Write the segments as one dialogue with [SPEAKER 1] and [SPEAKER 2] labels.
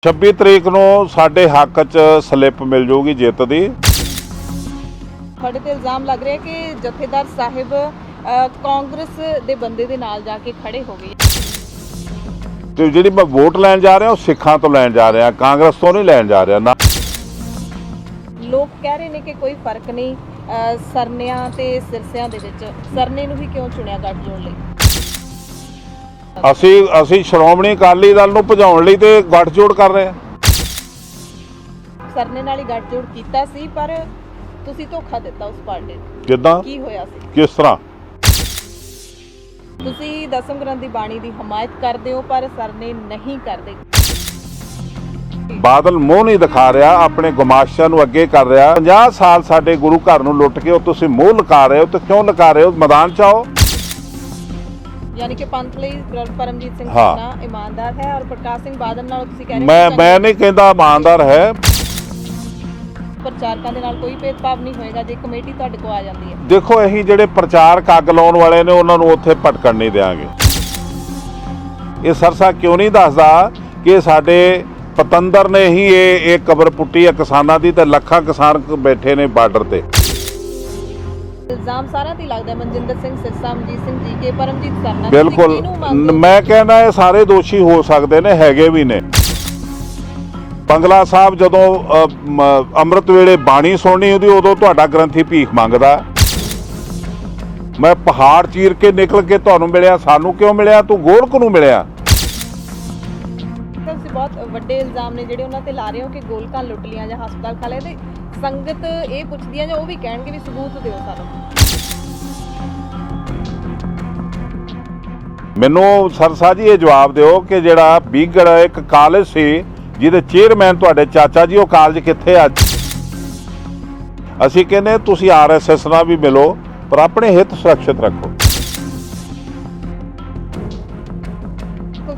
[SPEAKER 1] 26 ਤਰੀਕ ਨੂੰ ਸਾਡੇ ਹੱਕ 'ਚ ਸਲਿੱਪ ਮਿਲ ਜੂਗੀ ਜਿੱਤ ਦੀ।
[SPEAKER 2] ਤੁਹਾਡੇ ਤੇ ਇਲਜ਼ਾਮ ਲੱਗ ਰਿਹਾ ਕਿ ਜਥੇਦਾਰ ਸਾਹਿਬ ਕਾਂਗਰਸ ਦੇ ਬੰਦੇ ਦੇ ਨਾਲ ਜਾ ਕੇ ਖੜੇ ਹੋ ਗਏ।
[SPEAKER 1] ਤੇ ਜਿਹੜੀ ਮੈਂ ਵੋਟ ਲੈਣ ਜਾ ਰਿਹਾ ਉਹ ਸਿੱਖਾਂ ਤੋਂ ਲੈਣ ਜਾ ਰਿਹਾ, ਕਾਂਗਰਸ ਤੋਂ ਨਹੀਂ ਲੈਣ ਜਾ ਰਿਹਾ ਨਾ।
[SPEAKER 2] ਲੋਕ ਕਹਿ ਰਹੇ ਨੇ ਕਿ ਕੋਈ ਫਰਕ ਨਹੀਂ ਸਰਨਿਆਂ ਤੇ ਸਿਰਸਿਆਂ ਦੇ ਵਿੱਚ। ਸਰਨੇ ਨੂੰ ਹੀ ਕਿਉਂ ਚੁਣਿਆ ਗੱਠਜੋੜ ਲਈ?
[SPEAKER 1] ਅਸੀਂ ਸ਼੍ਰੋਮਣੀ ਅਕਾਲੀ ਦਲ ਨੂੰ ਭਜਾਉਣ ਲਈ ਤੇ ਗੱਠਜੋੜ ਕਰ ਰਹੇ ਹਾਂ।
[SPEAKER 2] ਸਰਨੇ ਨਾਲ ਹੀ ਗੱਠਜੋੜ ਕੀਤਾ ਸੀ, ਪਰ ਤੁਸੀਂ ਧੋਖਾ ਦਿੱਤਾ ਉਸ ਪਾਰਟੀ ਨੂੰ।
[SPEAKER 1] ਕਿੱਦਾਂ?
[SPEAKER 2] ਕੀ ਹੋਇਆ ਸੀ?
[SPEAKER 1] ਕਿਸ ਤਰ੍ਹਾਂ?
[SPEAKER 2] ਤੁਸੀਂ ਦਸਮ ਗ੍ਰੰਥ ਦੀ ਬਾਣੀ ਦੀ ਹਮਾਇਤ ਕਰਦੇ ਹੋ, ਪਰ ਸਰਨੇ ਨਹੀਂ ਕਰਦੇ।
[SPEAKER 1] ਬਾਦਲ ਮੂੰਹ ਨਹੀਂ ਦਿਖਾ ਰਿਹਾ, ਆਪਣੇ ਗੁਮਾਸ਼ਾਂ ਨੂੰ ਅੱਗੇ ਕਰ ਰਿਹਾ। 50 ਸਾਲ ਸਾਡੇ ਗੁਰੂ ਘਰ ਨੂੰ ਲੁੱਟ ਕੇ ਉਹ ਤੁਸੀਂ ਮੂੰਹ ਲੁਕਾ ਰਹੇ ਹੋ। ਤੇ ਕਿਉਂ ਲੁਕਾ ਰਹੇ ਹੋ? ਮੈਦਾਨ 'ਚ ਆਓ।
[SPEAKER 2] ਯਾਨੀ ਕਿ ਪੰਥ ਲਈ ਪਰਮਜੀਤ ਸਿੰਘ ਨਾ ਇਮਾਨਦਾਰ ਹੈ, ਔਰ ਪ੍ਰਕਾਸ਼ ਸਿੰਘ ਬਾਦਲ ਨਾਲ ਤੁਸੀਂ ਕਹਿ ਰਹੇ
[SPEAKER 1] ਮੈਂ ਨਹੀਂ ਕਹਿੰਦਾ ਇਮਾਨਦਾਰ ਹੈ।
[SPEAKER 2] ਪ੍ਰਚਾਰਕਾਂ ਦੇ ਨਾਲ ਕੋਈ ਭੇਦਭਾਵ ਨਹੀਂ ਹੋਏਗਾ ਜੇ ਕਮੇਟੀ ਤੁਹਾਡੇ ਕੋਲ ਆ ਜਾਂਦੀ ਹੈ।
[SPEAKER 1] ਦੇਖੋ, ਅਸੀਂ ਜਿਹੜੇ ਪ੍ਰਚਾਰਕ ਅੱਗ ਲਾਉਣ ਵਾਲੇ ਨੇ ਉਹਨਾਂ ਨੂੰ ਉੱਥੇ ਭਟਕਣ ਨਹੀਂ ਦੇਵਾਂਗੇ। ਇਹ ਸਰਸਾ ਕਿਉਂ ਨਹੀਂ ਦੱਸਦਾ ਕਿ ਸਾਡੇ ਪਤੰਦਰ ਨੇ ਹੀ ਇਹ ਕਬਰ ਪੁੱਟੀ ਹੈ ਕਿਸਾਨਾਂ ਦੀ, ਤੇ ਲੱਖਾਂ ਕਿਸਾਨ ਬੈਠੇ ਨੇ ਬਾਰਡਰ ਤੇ।
[SPEAKER 2] ਇਲਜ਼ਾਮ ਸਾਰਿਆਂ ਤੇ ਲੱਗਦਾ, ਮਨਜਿੰਦਰ ਸਿੰਘ ਸਿਰਸਾ, ਮਨਜੀਤ ਸਿੰਘ ਜੀ ਕੇ, ਪਰਮਜੀਤ ਸਰਨਾ।
[SPEAKER 1] ਬਿਲਕੁਲ, ਮੈਂ ਕਹਿੰਦਾ ਇਹ ਸਾਰੇ ਦੋਸ਼ੀ ਹੋ ਸਕਦੇ ਨੇ, ਹੈਗੇ ਵੀ ਨੇ। ਬੰਗਲਾ ਸਾਹਿਬ ਜਦੋਂ ਅੰਮ੍ਰਿਤ ਵੇਲੇ ਬਾਣੀ ਸੁਣਨੀ ਹੁੰਦੀ ਉਦੋਂ ਤੁਹਾਡਾ ਗ੍ਰੰਥੀ ਭੀਖ ਮੰਗਦਾ। ਮੈਂ ਪਹਾੜ ਚੀਰ ਕੇ ਨਿਕਲ ਕੇ ਤੁਹਾਨੂੰ ਮਿਲਿਆ, ਸਾਨੂੰ ਕਿਉਂ ਮਿਲਿਆ? ਤੂੰ ਗੋਲਕ ਨੂੰ ਮਿਲਿਆ।
[SPEAKER 2] ਤੁਸੀਂ ਬਹੁਤ ਵੱਡੇ ਇਲਜ਼ਾਮ ਨੇ ਜਿਹੜੇ ਉਹਨਾਂ ਤੇ ਲਾ ਰਹੇ ਹੋ ਕਿ ਗੋਲਕਾਂ ਲੁੱਟ ਲੀਆਂ ਜਾਂ ਹਸਪਤਾਲ ਖਾ ਲਏ, ਤੇ ਸੰਗਤ ਇਹ ਪੁੱਛਦੀ ਹੈ ਜਾਂ ਉਹ ਵੀ ਕਹਿਣਗੇ ਵੀ ਸਬੂਤ ਦਿਓ ਸਾਨੂੰ।
[SPEAKER 1] ਮੈਨੂੰ ਸਰਸਾ ਜੀ ਇਹ ਜਵਾਬ ਦਿਓ ਕਿ ਜਿਹੜਾ ਬੀਗੜ ਇੱਕ ਕਾਲਜ ਸੀ ਜਿਹਦੇ ਚੇਅਰਮੈਨ ਤੁਹਾਡੇ ਚਾਚਾ ਜੀ, ਉਹ ਕਾਲਜ ਕਿੱਥੇ ਆ? ਅਸੀਂ ਕਹਿੰਦੇ ਤੁਸੀਂ RSS ਨਾਲ ਵੀ ਮਿਲੋ, ਪਰ ਆਪਣੇ ਹਿੱਤ ਸੁਰੱਖਿਅਤ ਰੱਖੋ।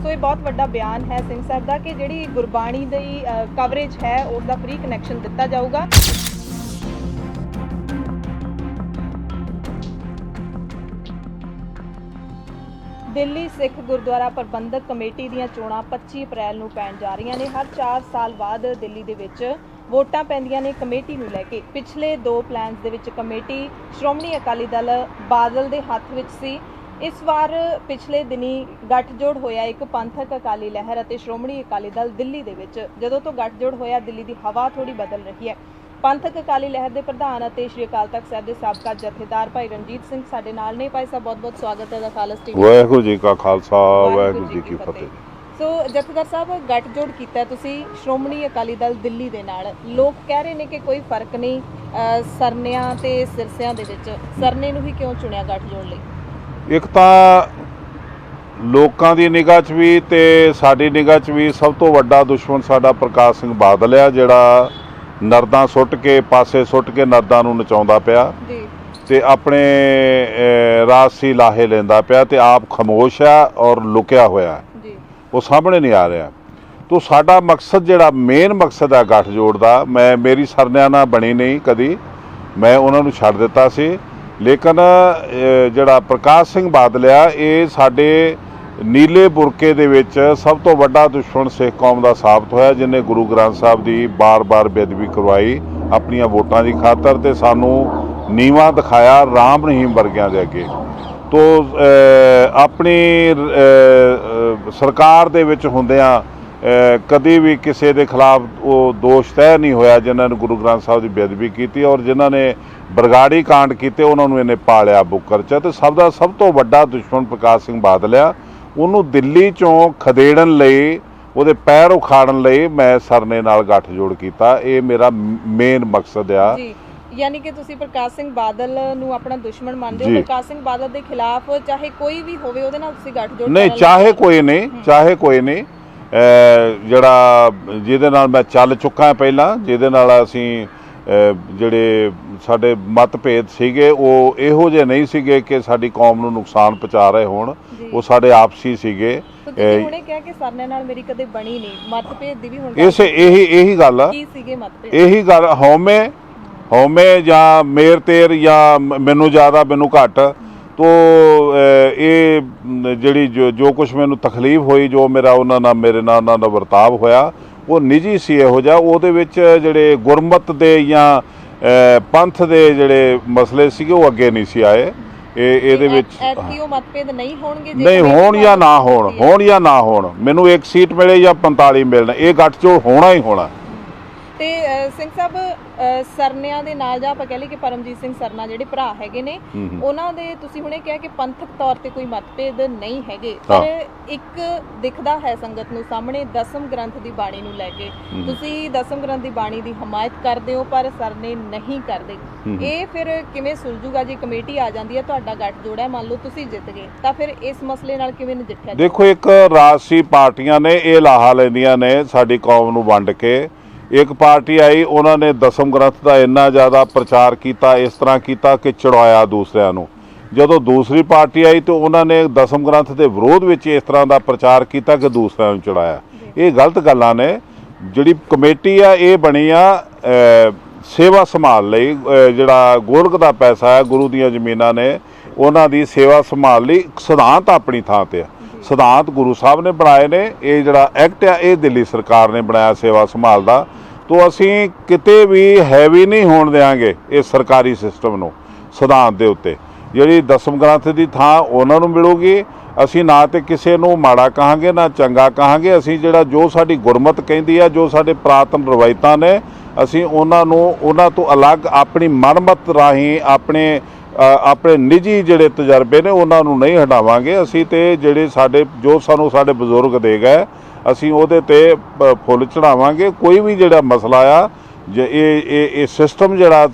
[SPEAKER 2] ਸੋ ਇਹ ਬਹੁਤ ਵੱਡਾ ਬਿਆਨ ਹੈ ਸਿੰਘ ਸਾਹਿਬ ਦਾ ਕਿ ਜਿਹੜੀ ਗੁਰਬਾਣੀ ਦੀ ਕਵਰੇਜ ਹੈ ਉਸ ਦਾ ਫ੍ਰੀ ਕਨੈਕਸ਼ਨ ਦਿੱਤਾ ਜਾਊਗਾ। ਦਿੱਲੀ ਸਿੱਖ ਗੁਰਦੁਆਰਾ ਪ੍ਰਬੰਧਕ ਕਮੇਟੀ ਦੀਆਂ ਚੋਣਾਂ 25 ਅਪ੍ਰੈਲ ਨੂੰ ਪੈਣ ਜਾ ਰਹੀਆਂ ਨੇ। ਹਰ 4 ਸਾਲ ਬਾਅਦ ਦਿੱਲੀ ਦੇ ਵਿੱਚ ਵੋਟਾਂ ਪੈਂਦੀਆਂ ਨੇ ਕਮੇਟੀ ਨੂੰ ਲੈ ਕੇ। ਪਿਛਲੇ 2 ਪਲਾਨਸ ਦੇ ਵਿੱਚ ਕਮੇਟੀ ਸ਼੍ਰੋਮਣੀ ਅਕਾਲੀ ਦਲ ਬਾਦਲ ਦੇ ਹੱਥ ਵਿੱਚ ਸੀ। ਇਸ ਵਾਰ ਪਿਛਲੇ ਦਿਨੀ ਗੱਠਜੋੜ ਹੋਇਆ ਇੱਕ ਪੰਥਕ ਅਕਾਲੀ ਲਹਿਰ ਅਤੇ ਸ਼੍ਰੋਮਣੀ ਅਕਾਲੀ ਦਲ ਦਿੱਲੀ ਦੇ ਵਿੱਚ। ਜਦੋਂ ਤੋਂ ਗੱਠਜੋੜ ਹੋਇਆ ਦਿੱਲੀ ਦੀ ਹਵਾ ਥੋੜੀ ਬਦਲ ਰਹੀ ਹੈ। ਪੰਥਕ ਅਕਾਲੀ ਲਹਿਰ ਦੇ ਪ੍ਰਧਾਨ ਅਤੇ ਸ਼੍ਰੀ ਅਕਾਲ ਤਖਤ ਸਾਹਿਬ ਦੇ ਸਾਬਕਾ ਜਥੇਦਾਰ ਭਾਈ ਰਣਜੀਤ ਸਿੰਘ ਸਾਡੇ ਨਾਲ ਨੇ। ਭਾਈ ਸਾਹਿਬ ਬਹੁਤ-ਬਹੁਤ ਸਵਾਗਤ ਹੈ ਦਾ ਖਾਲਸ ਟੀਵੀ।
[SPEAKER 1] ਵਾਹਿਗੁਰੂ ਜੀ ਕਾ ਖਾਲਸਾ, ਵਾਹਿਗੁਰੂ ਜੀ ਕੀ ਫਤਿਹ।
[SPEAKER 2] ਸੋ ਜਥੇਦਾਰ ਸਾਹਿਬ, ਗੱਠਜੋੜ ਕੀਤਾ ਤੁਸੀਂ ਸ਼੍ਰੋਮਣੀ ਅਕਾਲੀ ਦਲ ਦਿੱਲੀ ਦੇ ਨਾਲ। ਲੋਕ ਕਹਿ ਰਹੇ ਨੇ ਕਿ ਕੋਈ ਫਰਕ ਨਹੀਂ ਸਰਨਿਆਂ ਤੇ ਸਿਰਸਿਆਂ ਦੇ ਵਿੱਚ। ਸਰਨੇ ਨੂੰ ਹੀ ਕਿਉਂ ਚੁਣਿਆ ਗੱਠਜੋੜ ਲਈ?
[SPEAKER 1] ਇੱਕ ਤਾਂ ਲੋਕਾਂ ਦੀ ਨਿਗਾਹ 'ਚ ਵੀ ਤੇ ਸਾਡੀ ਨਿਗਾਹ 'ਚ ਵੀ ਸਭ ਤੋਂ ਵੱਡਾ ਦੁਸ਼ਮਣ ਸਾਡਾ ਪ੍ਰਕਾਸ਼ ਸਿੰਘ ਬਾਦਲ ਆ, ਜਿਹੜਾ ਨਰਦਾਂ ਸੁੱਟ ਕੇ ਪਾਸੇ ਸੁੱਟ ਕੇ ਨਰਦਾਂ ਨੂੰ ਨਚਾਉਂਦਾ ਪਿਆ
[SPEAKER 2] ਜੀ, ਤੇ
[SPEAKER 1] ਆਪਣੇ ਰਾਜਸੀ ਲਾਹੇ ਲੈਂਦਾ ਪਿਆ, ਤੇ ਆਪ ਖਾਮੋਸ਼ ਆ ਔਰ ਲੁਕਿਆ ਹੋਇਆ ਜੀ, ਉਹ ਸਾਹਮਣੇ ਨਹੀਂ ਆ ਰਿਹਾ। ਤੋ ਸਾਡਾ ਮਕਸਦ ਜਿਹੜਾ ਮੇਨ ਮਕਸਦ ਹੈ ਗੱਠਜੋੜ ਦਾ, ਮੇਰੀ ਸਰਨਿਆਂ ਨਾਲ ਬਣੀ ਨਹੀਂ ਕਦੀ, ਮੈਂ ਉਹਨਾਂ ਨੂੰ ਛੱਡ ਦਿੱਤਾ ਸੀ। ਲੇਕਿਨ ਜਿਹੜਾ ਪ੍ਰਕਾਸ਼ ਸਿੰਘ ਬਾਦਲ ਆ, ਇਹ ਸਾਡੇ ਨੀਲੇ ਬੁਰਕੇ ਦੇ ਵਿੱਚ ਸਭ ਤੋਂ ਵੱਡਾ ਦੁਸ਼ਮਣ ਸਿੱਖ ਕੌਮ ਦਾ ਸਾਬਤ ਹੋਇਆ, ਜਿਹਨੇ ਗੁਰੂ ਗ੍ਰੰਥ ਸਾਹਿਬ ਦੀ ਬਾਰ-ਬਾਰ ਬੇਅਦਬੀ ਕਰਵਾਈ ਆਪਣੀਆਂ ਵੋਟਾਂ ਦੀ ਖਾਤਰ, ਤੇ ਸਾਨੂੰ ਨੀਵਾਂ ਦਿਖਾਇਆ ਰਾਮ ਰਹੀਮ ਵਰਗਿਆਂ ਦੇ ਅੱਗੇ। ਤੋ ਆਪਣੀ ਸਰਕਾਰ ਦੇ ਵਿੱਚ ਹੁੰਦਿਆਂ ਕਦੀ ਵੀ ਕਿਸੇ ਦੇ ਖਿਲਾਫ ਉਹ ਦੋਸ਼ ਤੈਅ ਨਹੀਂ ਹੋਇਆ ਜਿਨ੍ਹਾਂ ਨੇ ਗੁਰੂ ਗ੍ਰੰਥ ਸਾਹਿਬ ਦੀ ਬੇਅਦਬੀ ਕੀਤੀ, ਔਰ ਜਿਨ੍ਹਾਂ ਨੇ ਬਰਗਾੜੀ ਕਾਂਡ ਕੀਤੇ ਉਹਨਾਂ ਨੂੰ ਇਹਨੇ ਪਾਲਿਆ ਬੁੱਕਰ 'ਚ। ਤੇ ਸਭ ਤੋਂ ਵੱਡਾ ਦੁਸ਼ਮਣ ਪ੍ਰਕਾਸ਼ ਸਿੰਘ ਬਾਦਲ ਆ। ਉਹਨੂੰ ਦਿੱਲੀ 'ਚੋਂ ਖਦੇੜਨ ਲਈ, ਉਹਦੇ ਪੈਰ ਉਖਾੜਨ ਲਈ ਮੈਂ ਸਰਨੇ ਨਾਲ ਗੱਠਜੋੜ ਕੀਤਾ। ਇਹ ਮੇਰਾ ਮੇਨ ਮਕਸਦ ਆ
[SPEAKER 2] ਜੀ। ਯਾਨੀ ਕਿ ਤੁਸੀਂ ਪ੍ਰਕਾਸ਼ ਸਿੰਘ ਬਾਦਲ ਨੂੰ ਆਪਣਾ ਦੁਸ਼ਮਣ ਮੰਨਦੇ ਹੋ। ਪ੍ਰਕਾਸ਼ ਸਿੰਘ ਬਾਦਲ ਦੇ ਖਿਲਾਫ ਚਾਹੇ ਕੋਈ ਵੀ ਹੋਵੇ ਉਹਦੇ ਨਾਲ ਤੁਸੀਂ ਗੱਠਜੋੜ
[SPEAKER 1] ਨਹੀਂ, ਚਾਹੇ ਕੋਈ ਨਹੀਂ, ਜਿਹੜਾ ਜਿਹਦੇ ਨਾਲ ਮੈਂ ਚੱਲ ਚੁੱਕਾ ਪਹਿਲਾਂ, ਜਿਹਦੇ ਨਾਲ ਅਸੀਂ ਜਿਹੜੇ ਸਾਡੇ ਮਤਭੇਦ ਸੀਗੇ ਉਹ ਇਹੋ ਜਿਹੇ ਨਹੀਂ ਸੀਗੇ ਕਿ ਸਾਡੀ ਕੌਮ ਨੂੰ ਨੁਕਸਾਨ ਪਹੁੰਚਾ ਰਹੇ ਹੋਣ, ਉਹ ਸਾਡੇ ਆਪਸੀ ਸੀਗੇ।
[SPEAKER 2] ਤੁਸੀਂ ਹੁਣੇ ਕਿਹਾ ਕਿ ਸਰਨੇ ਨਾਲ ਮੇਰੀ ਕਦੇ ਬਣੀ ਨਹੀਂ, ਮਤਭੇਦ ਦੀ ਵੀ ਹੁਣ
[SPEAKER 1] ਇਹੀ ਗੱਲ ਆ।
[SPEAKER 2] ਕੀ ਸੀਗੇ ਮਤਭੇਦ? ਇਹੀ
[SPEAKER 1] ਗੱਲ, ਹਉਮੈ ਜਾਂ ਮੇਰ ਤੇਰ ਜਾਂ ਮੈਨੂੰ ਜ਼ਿਆਦਾ ਮੈਨੂੰ ਘੱਟ। ਤੋ ਇਹ ਜਿਹੜੀ ਜੋ ਕੁਛ ਮੈਨੂੰ ਤਕਲੀਫ ਹੋਈ, ਜੋ ਮੇਰੇ ਨਾਲ ਉਹਨਾਂ ਦਾ ਵਰਤਾਵ ਹੋਇਆ, ਉਹ ਨਿੱਜੀ ਸੀ ਇਹੋ ਜਿਹਾ। ਉਹਦੇ ਵਿੱਚ ਜਿਹੜੇ ਗੁਰਮਤ ਦੇ ਜਾਂ ਪੰਥ ਦੇ ਜਿਹੜੇ ਮਸਲੇ ਸੀਗੇ ਉਹ ਅੱਗੇ ਨਹੀਂ ਸੀ ਆਏ। ਇਹਦੇ ਵਿੱਚ
[SPEAKER 2] ਐਤਕੀ ਉਹ ਮਤਭੇਦ ਨਹੀਂ ਹੋਣਗੇ,
[SPEAKER 1] ਨਹੀਂ ਹੋਣ ਜਾਂ ਨਾ ਹੋਣ, ਮੈਨੂੰ ਇੱਕ ਸੀਟ ਮਿਲੇ ਜਾਂ 45 ਮਿਲਣ, ਇਹ ਗੱਠਜੋੜ ਹੋਣਾ ਹੀ ਹੋਣਾ।
[SPEAKER 2] ਤੇ ਸਿੰਘ ਸਾਹਿਬ ਸਰਨਿਆਂ ਦੇ ਨਾਲ ਜਾਂ ਆਪਾਂ ਕਹਿ ਲਈਏ ਕਿ ਪਰਮਜੀਤ ਸਿੰਘ ਸਰਨਾ ਜਿਹੜੇ ਭਰਾ ਹੈਗੇ ਨੇ, ਉਹਨਾਂ ਦੇ ਤੁਸੀਂ ਹੁਣੇ ਕਿਹਾ ਕਿ ਪੰਥਕ ਤੌਰ ਤੇ ਕੋਈ ਮਤਭੇਦ ਨਹੀਂ ਹੈਗੇ, ਪਰ ਇੱਕ ਦਿਖਦਾ ਹੈ ਸੰਗਤ ਨੂੰ ਸਾਹਮਣੇ ਦਸਮ ਗ੍ਰੰਥ ਦੀ ਬਾਣੀ ਨੂੰ ਲੈ ਕੇ ਤੁਸੀਂ ਦਸਮ ਗ੍ਰੰਥ ਦੀ ਬਾਣੀ ਦੀ ਹਮਾਇਤ ਕਰਦੇ ਹੋ ਪਰ ਸਰਨੇ ਨਹੀਂ ਕਰਦੇ। ਇਹ ਫਿਰ ਕਿਵੇਂ ਸੁਲਝੂਗਾ? ਜੇ ਕਮੇਟੀ ਆ ਜਾਂਦੀ ਹੈ, ਤੁਹਾਡਾ ਗੱਠਜੋੜ ਹੈ, ਮੰਨ ਲਓ ਤੁਸੀਂ ਜਿੱਤ ਗਏ, ਤਾਂ ਫਿਰ ਇਸ ਮਸਲੇ ਨਾਲ ਕਿਵੇਂ ਨਜਿੱਠਿਆ?
[SPEAKER 1] ਦੇਖੋ, ਇੱਕ ਰਾਜਸੀ ਪਾਰਟੀਆਂ ਨੇ ਇਹ ਲਾਹਾ ਲੈਂਦੀਆਂ ਨੇ ਸਾਡੀ ਕੌਮ ਨੂੰ ਵੰਡ ਕੇ। ਇੱਕ ਪਾਰਟੀ ਆਈ, ਉਹਨਾਂ ਨੇ ਦਸਮ ਗ੍ਰੰਥ ਦਾ ਇੰਨਾ ਜ਼ਿਆਦਾ ਪ੍ਰਚਾਰ ਕੀਤਾ, ਇਸ ਤਰ੍ਹਾਂ ਕੀਤਾ ਕਿ ਚੜਾਇਆ ਦੂਸਰਿਆਂ ਨੂੰ। ਜਦੋਂ ਦੂਸਰੀ ਪਾਰਟੀ ਆਈ ਤੇ ਉਹਨਾਂ ਨੇ ਦਸਮ ਗ੍ਰੰਥ ਦੇ ਵਿਰੋਧ ਵਿੱਚ ਇਸ ਤਰ੍ਹਾਂ ਦਾ ਪ੍ਰਚਾਰ ਕੀਤਾ ਕਿ ਦੂਸਰਿਆਂ ਨੂੰ ਚੜਾਇਆ। ਇਹ ਗਲਤ ਗੱਲਾਂ ਨੇ। ਜਿਹੜੀ ਕਮੇਟੀ ਆ ਇਹ ਬਣੀ ਆ ਸੇਵਾ ਸੰਭਾਲ ਲਈ। ਜਿਹੜਾ ਗੋਲਕ ਦਾ ਪੈਸਾ ਹੈ, ਗੁਰੂ ਦੀਆਂ ਜ਼ਮੀਨਾਂ ਨੇ, ਉਹਨਾਂ ਦੀ ਸੇਵਾ ਸੰਭਾਲ ਲਈ। ਸਿਧਾਂਤ ਆਪਣੀ ਥਾਂ ਤੇ ਆ, ਸਿਧਾਂਤ ਗੁਰੂ ਸਾਹਿਬ ਨੇ ਬਣਾਏ ਨੇ। ਇਹ ਜਿਹੜਾ ਐਕਟ ਆ ਇਹ ਦਿੱਲੀ ਸਰਕਾਰ ਨੇ ਬਣਾਇਆ ਸੇਵਾ ਸੰਭਾਲ ਦਾ। ਤੋਂ ਅਸੀਂ ਕਿਤੇ ਵੀ ਹੈਵੀ ਨਹੀਂ ਹੋਣ ਦਿਆਂਗੇ ਇਹ ਸਰਕਾਰੀ ਸਿਸਟਮ ਨੂੰ। ਸਿਧਾਂਤ ਦੇ ਉੱਤੇ ਜਿਹੜੀ ਦਸਮ ਗ੍ਰੰਥ ਦੀ ਥਾਂ ਉਹਨਾਂ ਨੂੰ ਮਿਲੂਗੀ। ਅਸੀਂ ਨਾ ਤੇ ਕਿਸੇ ਨੂੰ ਮਾੜਾ ਕਹਾਂਗੇ ਨਾ ਚੰਗਾ ਕਹਾਂਗੇ। ਅਸੀਂ ਜਿਹੜਾ ਜੋ ਸਾਡੀ ਗੁਰਮਤ ਕਹਿੰਦੀ ਆ, ਜੋ ਸਾਡੇ ਪੁਰਾਤਨ ਰਵਾਇਤਾਂ ਨੇ, ਅਸੀਂ ਉਹਨਾਂ ਤੋਂ ਅਲੱਗ ਆਪਣੀ ਮਨਮਤ ਰਾਹੀਂ ਆਪਣੇ ਨਿੱਜੀ ਜਿਹੜੇ ਤਜਰਬੇ ਨੇ ਉਹਨਾਂ ਨੂੰ ਨਹੀਂ ਹਟਾਵਾਂਗੇ। ਅਸੀਂ ਤੇ ਜਿਹੜੇ ਜੋ ਸਾਨੂੰ ਸਾਡੇ ਬਜ਼ੁਰਗ ਦੇ ਗਏ, ਅਸੀਂ ਉਹਦੇ ਤੇ ਫੁੱਲ ਚੜਾਵਾਂਗੇ। ਕੋਈ ਵੀ ਜਿਹੜਾ ਮਸਲਾ ਆ, ਇਹ ਸਿਸਟਮ ਜਿਹੜਾ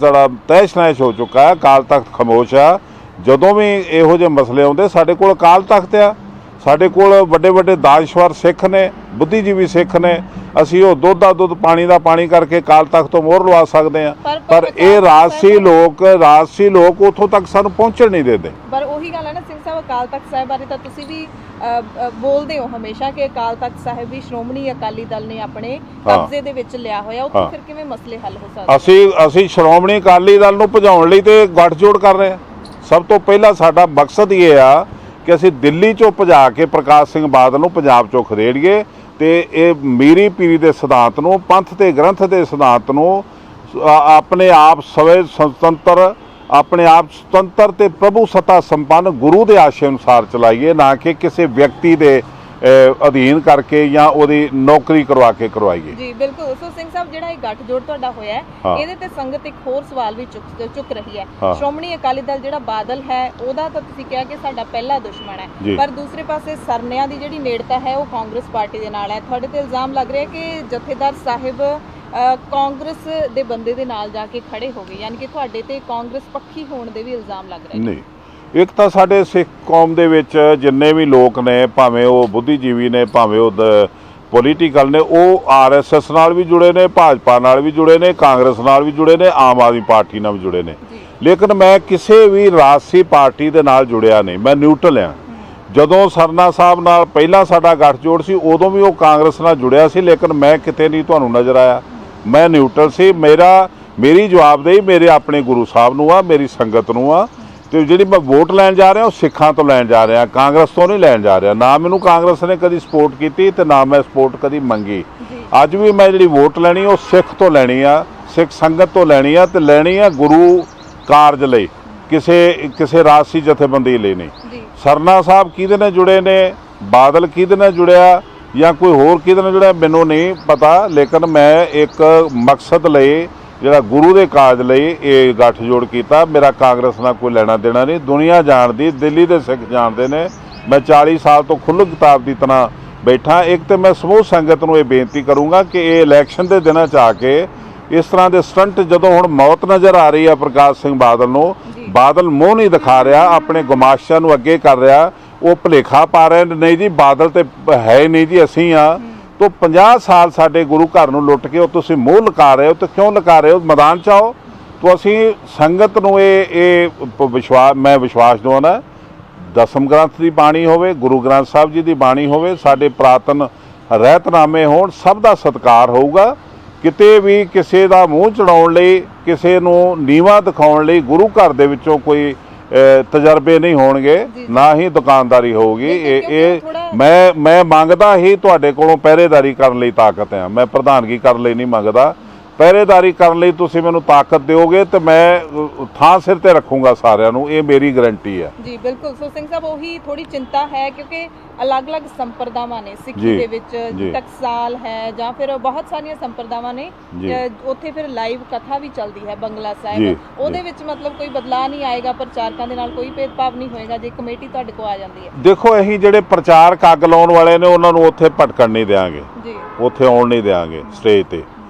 [SPEAKER 1] ਤਹਿਸ਼ ਨਹਿਸ਼ ਹੋ ਚੁੱਕਾ ਹੈ। ਅਕਾਲ ਤਖਤ ਖਾਮੋਸ਼ ਆ। ਜਦੋਂ ਵੀ ਇਹੋ ਜਿਹੇ ਮਸਲੇ ਆਉਂਦੇ, ਸਾਡੇ ਕੋਲ ਅਕਾਲ ਤਖਤ ਆ, ਸਾਡੇ ਕੋਲ ਵੱਡੇ ਵੱਡੇ ਦਾਨਸ਼ਵਰ ਸਿੱਖ ਨੇ, ਬੁੱਧੀਜੀਵੀ ਸਿੱਖ ਨੇ। ਅਸੀਂ ਉਹ ਦੁੱਧ ਦਾ ਦੁੱਧ, ਪਾਣੀ ਦਾ ਪਾਣੀ ਕਰਕੇ ਅਕਾਲ ਤਖਤ ਤੋਂ ਮੋਹਰ ਲਵਾ ਸਕਦੇ ਹਾਂ। ਪਰ ਇਹ ਰਾਜਸੀ ਲੋਕ ਉੱਥੋਂ ਤੱਕ ਸਾਨੂੰ ਪਹੁੰਚਣ ਨਹੀਂ ਦਿੰਦੇ।
[SPEAKER 2] ਪਰ ਉਹੀ ਗੱਲ ਹੈ ਨਾ ਸਿੰਘ ਸਾਹਿਬ, ਅਕਾਲ ਤਖਤ ਸਾਹਿਬ ਬਾਰੇ ਤਾਂ ਤੁਸੀਂ ਵੀ ਬੋਲਦੇ ਹੋ ਹਮੇਸ਼ਾ ਕਿ ਅਕਾਲ ਤਖਤ ਸਾਹਿਬ ਵੀ ਸ਼੍ਰੋਮਣੀ ਅਕਾਲੀ ਦਲ ਨੇ ਆਪਣੇ ਕਬਜ਼ੇ ਦੇ ਵਿੱਚ ਲਿਆ ਹੋਇਆ। ਉੱਥੇ ਫਿਰ ਕਿਵੇਂ ਮਸਲੇ ਹੱਲ ਹੋ ਸਕਦੇ?
[SPEAKER 1] ਅਸੀਂ ਸ਼੍ਰੋਮਣੀ ਅਕਾਲੀ ਦਲ ਨੂੰ ਭਜਾਉਣ ਲਈ ਤੇ ਗੱਠਜੋੜ ਕਰ ਰਹੇ ਹਾਂ। ਸਭ ਤੋਂ ਪਹਿਲਾਂ ਸਾਡਾ ਮਕਸਦ ਇਹ ਆ ਕਿ ਅਸੀਂ ਦਿੱਲੀ ਚੋਂ ਭਜਾ ਕੇ ਪ੍ਰਕਾਸ਼ ਸਿੰਘ ਬਾਦਲ ਨੂੰ ਪੰਜਾਬ ਚੋਂ ਖਦੇੜੀਏ ਤੇ ਇਹ ਮੀਰੀ ਪੀਰੀ ਦੇ ਸਿਧਾਂਤ ਨੂੰ, ਪੰਥ ਤੇ ਗ੍ਰੰਥ ਦੇ ਸਿਧਾਂਤ ਨੂੰ ਆਪਣੇ ਆਪ ਸਵੈ ਸੁਤੰਤਰ ਤੇ ਪ੍ਰਭੂ ਸੱਤਾ ਸੰਪੰਨ ਗੁਰੂ ਦੇ ਆਸ਼ੇ ਅਨੁਸਾਰ ਚਲਾਈਏ, ਨਾ ਕਿ ਕਿਸੇ ਵਿਅਕਤੀ ਦੇ ਅਧੀਨ ਕਰਕੇ ਜਾਂ ਉਹਦੀ ਨੌਕਰੀ ਕਰਵਾਈਏ।
[SPEAKER 2] ਜੀ ਬਿਲਕੁਲ। ਸੋ ਸਿੰਘ ਸਾਹਿਬ, ਜਿਹੜਾ ਇਹ ਗੱਠਜੋੜ ਤੁਹਾਡਾ ਹੋਇਆ ਹੈ, ਇਹਦੇ ਤੇ ਸੰਗਤ ਇੱਕ ਹੋਰ ਸਵਾਲ ਵੀ ਚੁੱਕ ਰਹੀ ਹੈ। ਸ਼੍ਰੋਮਣੀ ਅਕਾਲੀ ਦਲ ਜਿਹੜਾ ਬਾਦਲ ਹੈ, ਉਹਦਾ ਤਾਂ ਤੁਸੀਂ ਕਿਹਾ ਕਿ ਸਾਡਾ ਪਹਿਲਾ ਦੁਸ਼ਮਣ ਹੈ, ਪਰ ਦੂਸਰੇ ਪਾਸੇ ਸਰਨਿਆਂ ਦੀ ਜਿਹੜੀ ਨੇੜਤਾ ਹੈ ਉਹ ਕਾਂਗਰਸ ਪਾਰਟੀ ਦੇ ਨਾਲ ਹੈ। ਤੁਹਾਡੇ ਤੇ ਇਲਜ਼ਾਮ ਲੱਗ ਰਿਹਾ ਕਿ ਜਥੇਦਾਰ ਸਾਹਿਬ ਕਾਂਗਰਸ ਦੇ ਬੰਦੇ ਦੇ ਨਾਲ ਜਾ ਕੇ ਖੜੇ ਹੋ ਗਏ, ਯਾਨੀ ਕਿ ਤੁਹਾਡੇ ਤੇ ਕਾਂਗਰਸ ਪੱਖੀ ਹੋਣ ਦੇ ਵੀ ਇਲਜ਼ਾਮ ਲੱਗ ਰਹੇ ਨੇ।
[SPEAKER 1] ਨਹੀਂ, ਇੱਕ ਤਾਂ ਸਾਡੇ ਸਿੱਖ ਕੌਮ ਦੇ ਵਿੱਚ ਜਿੰਨੇ ਵੀ ਲੋਕ ਨੇ, ਭਾਵੇਂ ਉਹ ਬੁੱਧੀਜੀਵੀ ਨੇ, ਭਾਵੇਂ ਉਹ ਪੋਲੀਟੀਕਲ ਨੇ, ਉਹ RSS ਨਾਲ ਵੀ ਜੁੜੇ ਨੇ, ਭਾਜਪਾ ਨਾਲ ਵੀ ਜੁੜੇ ਨੇ, ਕਾਂਗਰਸ ਨਾਲ ਵੀ ਜੁੜੇ ਨੇ, ਆਮ ਆਦਮੀ ਪਾਰਟੀ ਨਾਲ ਵੀ ਜੁੜੇ ਨੇ। ਲੇਕਿਨ ਮੈਂ ਕਿਸੇ ਵੀ ਰਾਜਸੀ ਪਾਰਟੀ ਦੇ ਨਾਲ ਜੁੜਿਆ ਨਹੀਂ, ਮੈਂ ਨਿਊਟਰਲ ਹਾਂ। ਜਦੋਂ ਸਰਨਾ ਸਾਹਿਬ ਨਾਲ ਪਹਿਲਾਂ ਸਾਡਾ ਗੱਠਜੋੜ ਸੀ, ਉਦੋਂ ਵੀ ਉਹ ਕਾਂਗਰਸ ਨਾਲ ਜੁੜਿਆ ਸੀ, ਲੇਕਿਨ ਮੈਂ ਕਿਤੇ ਨਹੀਂ ਤੁਹਾਨੂੰ ਨਜ਼ਰ ਆਇਆ। ਮੈਂ ਨਿਊਟਰਲ ਸੀ। ਮੇਰੀ ਜਵਾਬਦੇਹੀ ਮੇਰੇ ਆਪਣੇ ਗੁਰੂ ਸਾਹਿਬ ਨੂੰ ਆ, ਮੇਰੀ ਸੰਗਤ ਨੂੰ ਆ। ਤੇ ਜਿਹੜੀ ਮੈਂ ਵੋਟ ਲੈਣ ਜਾ ਰਿਹਾ ਉਹ ਸਿੱਖਾਂ ਤੋਂ ਲੈਣ ਜਾ ਰਿਹਾ, ਕਾਂਗਰਸ ਤੋਂ ਨਹੀਂ ਲੈਣ ਜਾ ਰਿਹਾ। ਨਾ ਮੈਨੂੰ ਕਾਂਗਰਸ ਨੇ ਕਦੀ ਸਪੋਰਟ ਕੀਤੀ ਤੇ ਨਾ ਮੈਂ ਸਪੋਰਟ ਕਦੀ ਮੰਗੀ। ਅੱਜ ਵੀ ਮੈਂ ਜਿਹੜੀ ਵੋਟ ਲੈਣੀ ਉਹ ਸਿੱਖ ਤੋਂ ਲੈਣੀ ਆ, ਸਿੱਖ ਸੰਗਤ ਤੋਂ ਲੈਣੀ ਆ, ਤੇ ਲੈਣੀ ਆ ਗੁਰੂ ਕਾਰਜ ਲਈ, ਕਿਸੇ ਰਾਜਸੀ ਜਥੇਬੰਦੀ ਲਈ ਨਹੀਂ। ਸਰਨਾ ਸਾਹਿਬ ਕਿਹਦੇ ਨਾਲ ਜੁੜੇ ਨੇ, ਬਾਦਲ ਕਿਹਦੇ ਨਾਲ ਜੁੜਿਆ ਜਾਂ ਕੋਈ ਹੋਰ ਕਿਹਦੇ ਨਾਲ ਜੁੜਿਆ, ਮੈਨੂੰ ਨਹੀਂ ਪਤਾ। ਲੇਕਿਨ ਮੈਂ ਇੱਕ ਮਕਸਦ ਲਈ, ਜਿਹੜਾ ਗੁਰੂ ਦੇ ਕਾਰਜ ਲਈ ਇਹ ਗੱਠਜੋੜ ਕੀਤਾ। ਮੇਰਾ ਕਾਂਗਰਸ ਨਾਲ ਕੋਈ ਲੈਣਾ ਦੇਣਾ ਨਹੀਂ। ਦੁਨੀਆ ਜਾਣਦੀ, ਦਿੱਲੀ ਦੇ ਸਿੱਖ ਜਾਣਦੇ ਨੇ, ਮੈਂ 40 ਸਾਲ ਤੋਂ ਖੁੱਲ੍ਹ ਕਿਤਾਬ ਦੀ ਤਰ੍ਹਾਂ ਬੈਠਾ। ਇੱਕ ਤੇ ਮੈਂ ਸਮੂਹ ਸੰਗਤ ਨੂੰ ਇਹ ਬੇਨਤੀ ਕਰੂੰਗਾ ਕਿ ਇਹ ਇਲੈਕਸ਼ਨ ਦੇ ਦਿਨਾਂ 'ਚ ਆ ਕੇ ਇਸ ਤਰ੍ਹਾਂ ਦੇ ਸਟੰਟ, ਜਦੋਂ ਹੁਣ ਮੌਤ ਨਜ਼ਰ ਆ ਰਹੀ ਆ ਪ੍ਰਕਾਸ਼ ਸਿੰਘ ਬਾਦਲ ਨੂੰ, ਬਾਦਲ ਮੂੰਹ ਨਹੀਂ ਦਿਖਾ ਰਿਹਾ, ਆਪਣੇ ਗੁਮਾਸ਼ਾਂ ਨੂੰ ਅੱਗੇ ਕਰ ਰਿਹਾ, ਉਹ ਭੁਲੇਖਾ ਪਾ ਰਹੇ ਨੇ, ਨਹੀਂ ਜੀ ਬਾਦਲ ਤੇ ਹੈ ਨਹੀਂ ਜੀ, ਅਸੀਂ ਆ। ਤੋਂ 50 ਸਾਲ ਸਾਡੇ ਗੁਰੂ ਘਰ ਨੂੰ ਲੁੱਟ ਕੇ ਉਹ ਤੁਸੀਂ ਮੂੰਹ ਲੁਕਾ ਰਹੇ ਹੋ, ਤੇ ਕਿਉਂ ਲੁਕਾ ਰਹੇ ਹੋ? ਮੈਦਾਨ 'ਚ ਆਓ। ਤੋਂ ਅਸੀਂ ਸੰਗਤ ਨੂੰ ਮੈਂ ਵਿਸ਼ਵਾਸ ਦਵਾਉਣਾ, ਦਸਮ ਗ੍ਰੰਥ ਦੀ ਬਾਣੀ ਹੋਵੇ, ਗੁਰੂ ਗ੍ਰੰਥ ਸਾਹਿਬ ਜੀ ਦੀ ਬਾਣੀ ਹੋਵੇ, ਸਾਡੇ ਪੁਰਾਤਨ ਰਹਿਤਨਾਮੇ ਹੋਣ, ਸਭ ਦਾ ਸਤਿਕਾਰ ਹੋਊਗਾ। ਕਿਤੇ ਵੀ ਕਿਸੇ ਦਾ ਮੂੰਹ ਚੜਾਉਣ ਲਈ, ਕਿਸੇ ਨੂੰ ਨੀਵਾਂ ਦਿਖਾਉਣ ਲਈ ਗੁਰੂ ਘਰ ਦੇ ਵਿੱਚੋਂ ਕੋਈ ਤਜਰਬੇ ਨਹੀਂ ਹੋਣਗੇ, ਨਾ ਹੀ ਦੁਕਾਨਦਾਰੀ ਹੋਊਗੀ। ਇਹ ਮੈਂ ਮੰਗਦਾ ਹੀ ਤੁਹਾਡੇ ਕੋਲੋਂ ਪਹਿਰੇਦਾਰੀ ਕਰਨ ਲਈ ਤਾਕਤ ਆ, ਮੈਂ ਪ੍ਰਧਾਨਗੀ ਕਰਨ ਲਈ ਨਹੀਂ ਮੰਗਦਾ। ਪਹਿਰੇਦਾਰੀ ਕਰਨ ਲਈ ਤੁਸੀਂ ਮੈਨੂੰ ਤਾਕਤ ਦਿਓਗੇ ਤੇ ਮੈਂ ਥਾਂ ਸਿਰ ਤੇ ਰੱਖੂੰਗਾ ਸਾਰਿਆਂ ਨੂੰ, ਇਹ ਮੇਰੀ ਗਾਰੰਟੀ ਹੈ
[SPEAKER 2] ਜੀ। ਬਿਲਕੁਲ। ਸੋ ਸਿੰਘ ਸਾਹਿਬ, ਉਹੀ ਥੋੜੀ ਚਿੰਤਾ ਹੈ ਕਿਉਂਕਿ ਅਲੱਗ-ਅਲੱਗ ਸੰਪਰਦਾਵਾਂ ਨੇ ਸਿੱਖੀ ਦੇ ਵਿੱਚ, ਟਕਸਾਲ ਹੈ ਜਾਂ ਫਿਰ ਬਹੁਤ ਸਾਰੀਆਂ ਸੰਪਰਦਾਵਾਂ ਨੇ। ਉੱਥੇ ਫਿਰ ਲਾਈਵ ਕਥਾ ਵੀ ਚੱਲਦੀ ਹੈ ਬੰਗਲਾ ਸਾਹਿਬ, ਉਹਦੇ ਵਿੱਚ ਮਤਲਬ ਕੋਈ ਬਦਲਾਅ ਨਹੀਂ ਆਏਗਾ, ਪ੍ਰਚਾਰਕਾਂ ਦੇ ਨਾਲ ਕੋਈ ਭੇਦਭਾਵ ਨਹੀਂ ਹੋਏਗਾ ਜੇ ਕਮੇਟੀ ਤੁਹਾਡੇ ਕੋਲ ਆ ਜਾਂਦੀ ਹੈ।
[SPEAKER 1] ਦੇਖੋ, ਅਸੀਂ ਜਿਹੜੇ ਪ੍ਰਚਾਰਕ ਅੱਗ ਲਾਉਣ ਵਾਲੇ ਨੇ ਉਹਨਾਂ ਨੂੰ ਉੱਥੇ ਭਟਕਣ ਨਹੀਂ ਦੇਵਾਂਗੇ ਜੀ, ਉੱਥੇ ਆਉਣ ਨਹੀਂ ਦੇਵਾਂਗੇ ਸਟੇਜ ਤੇ।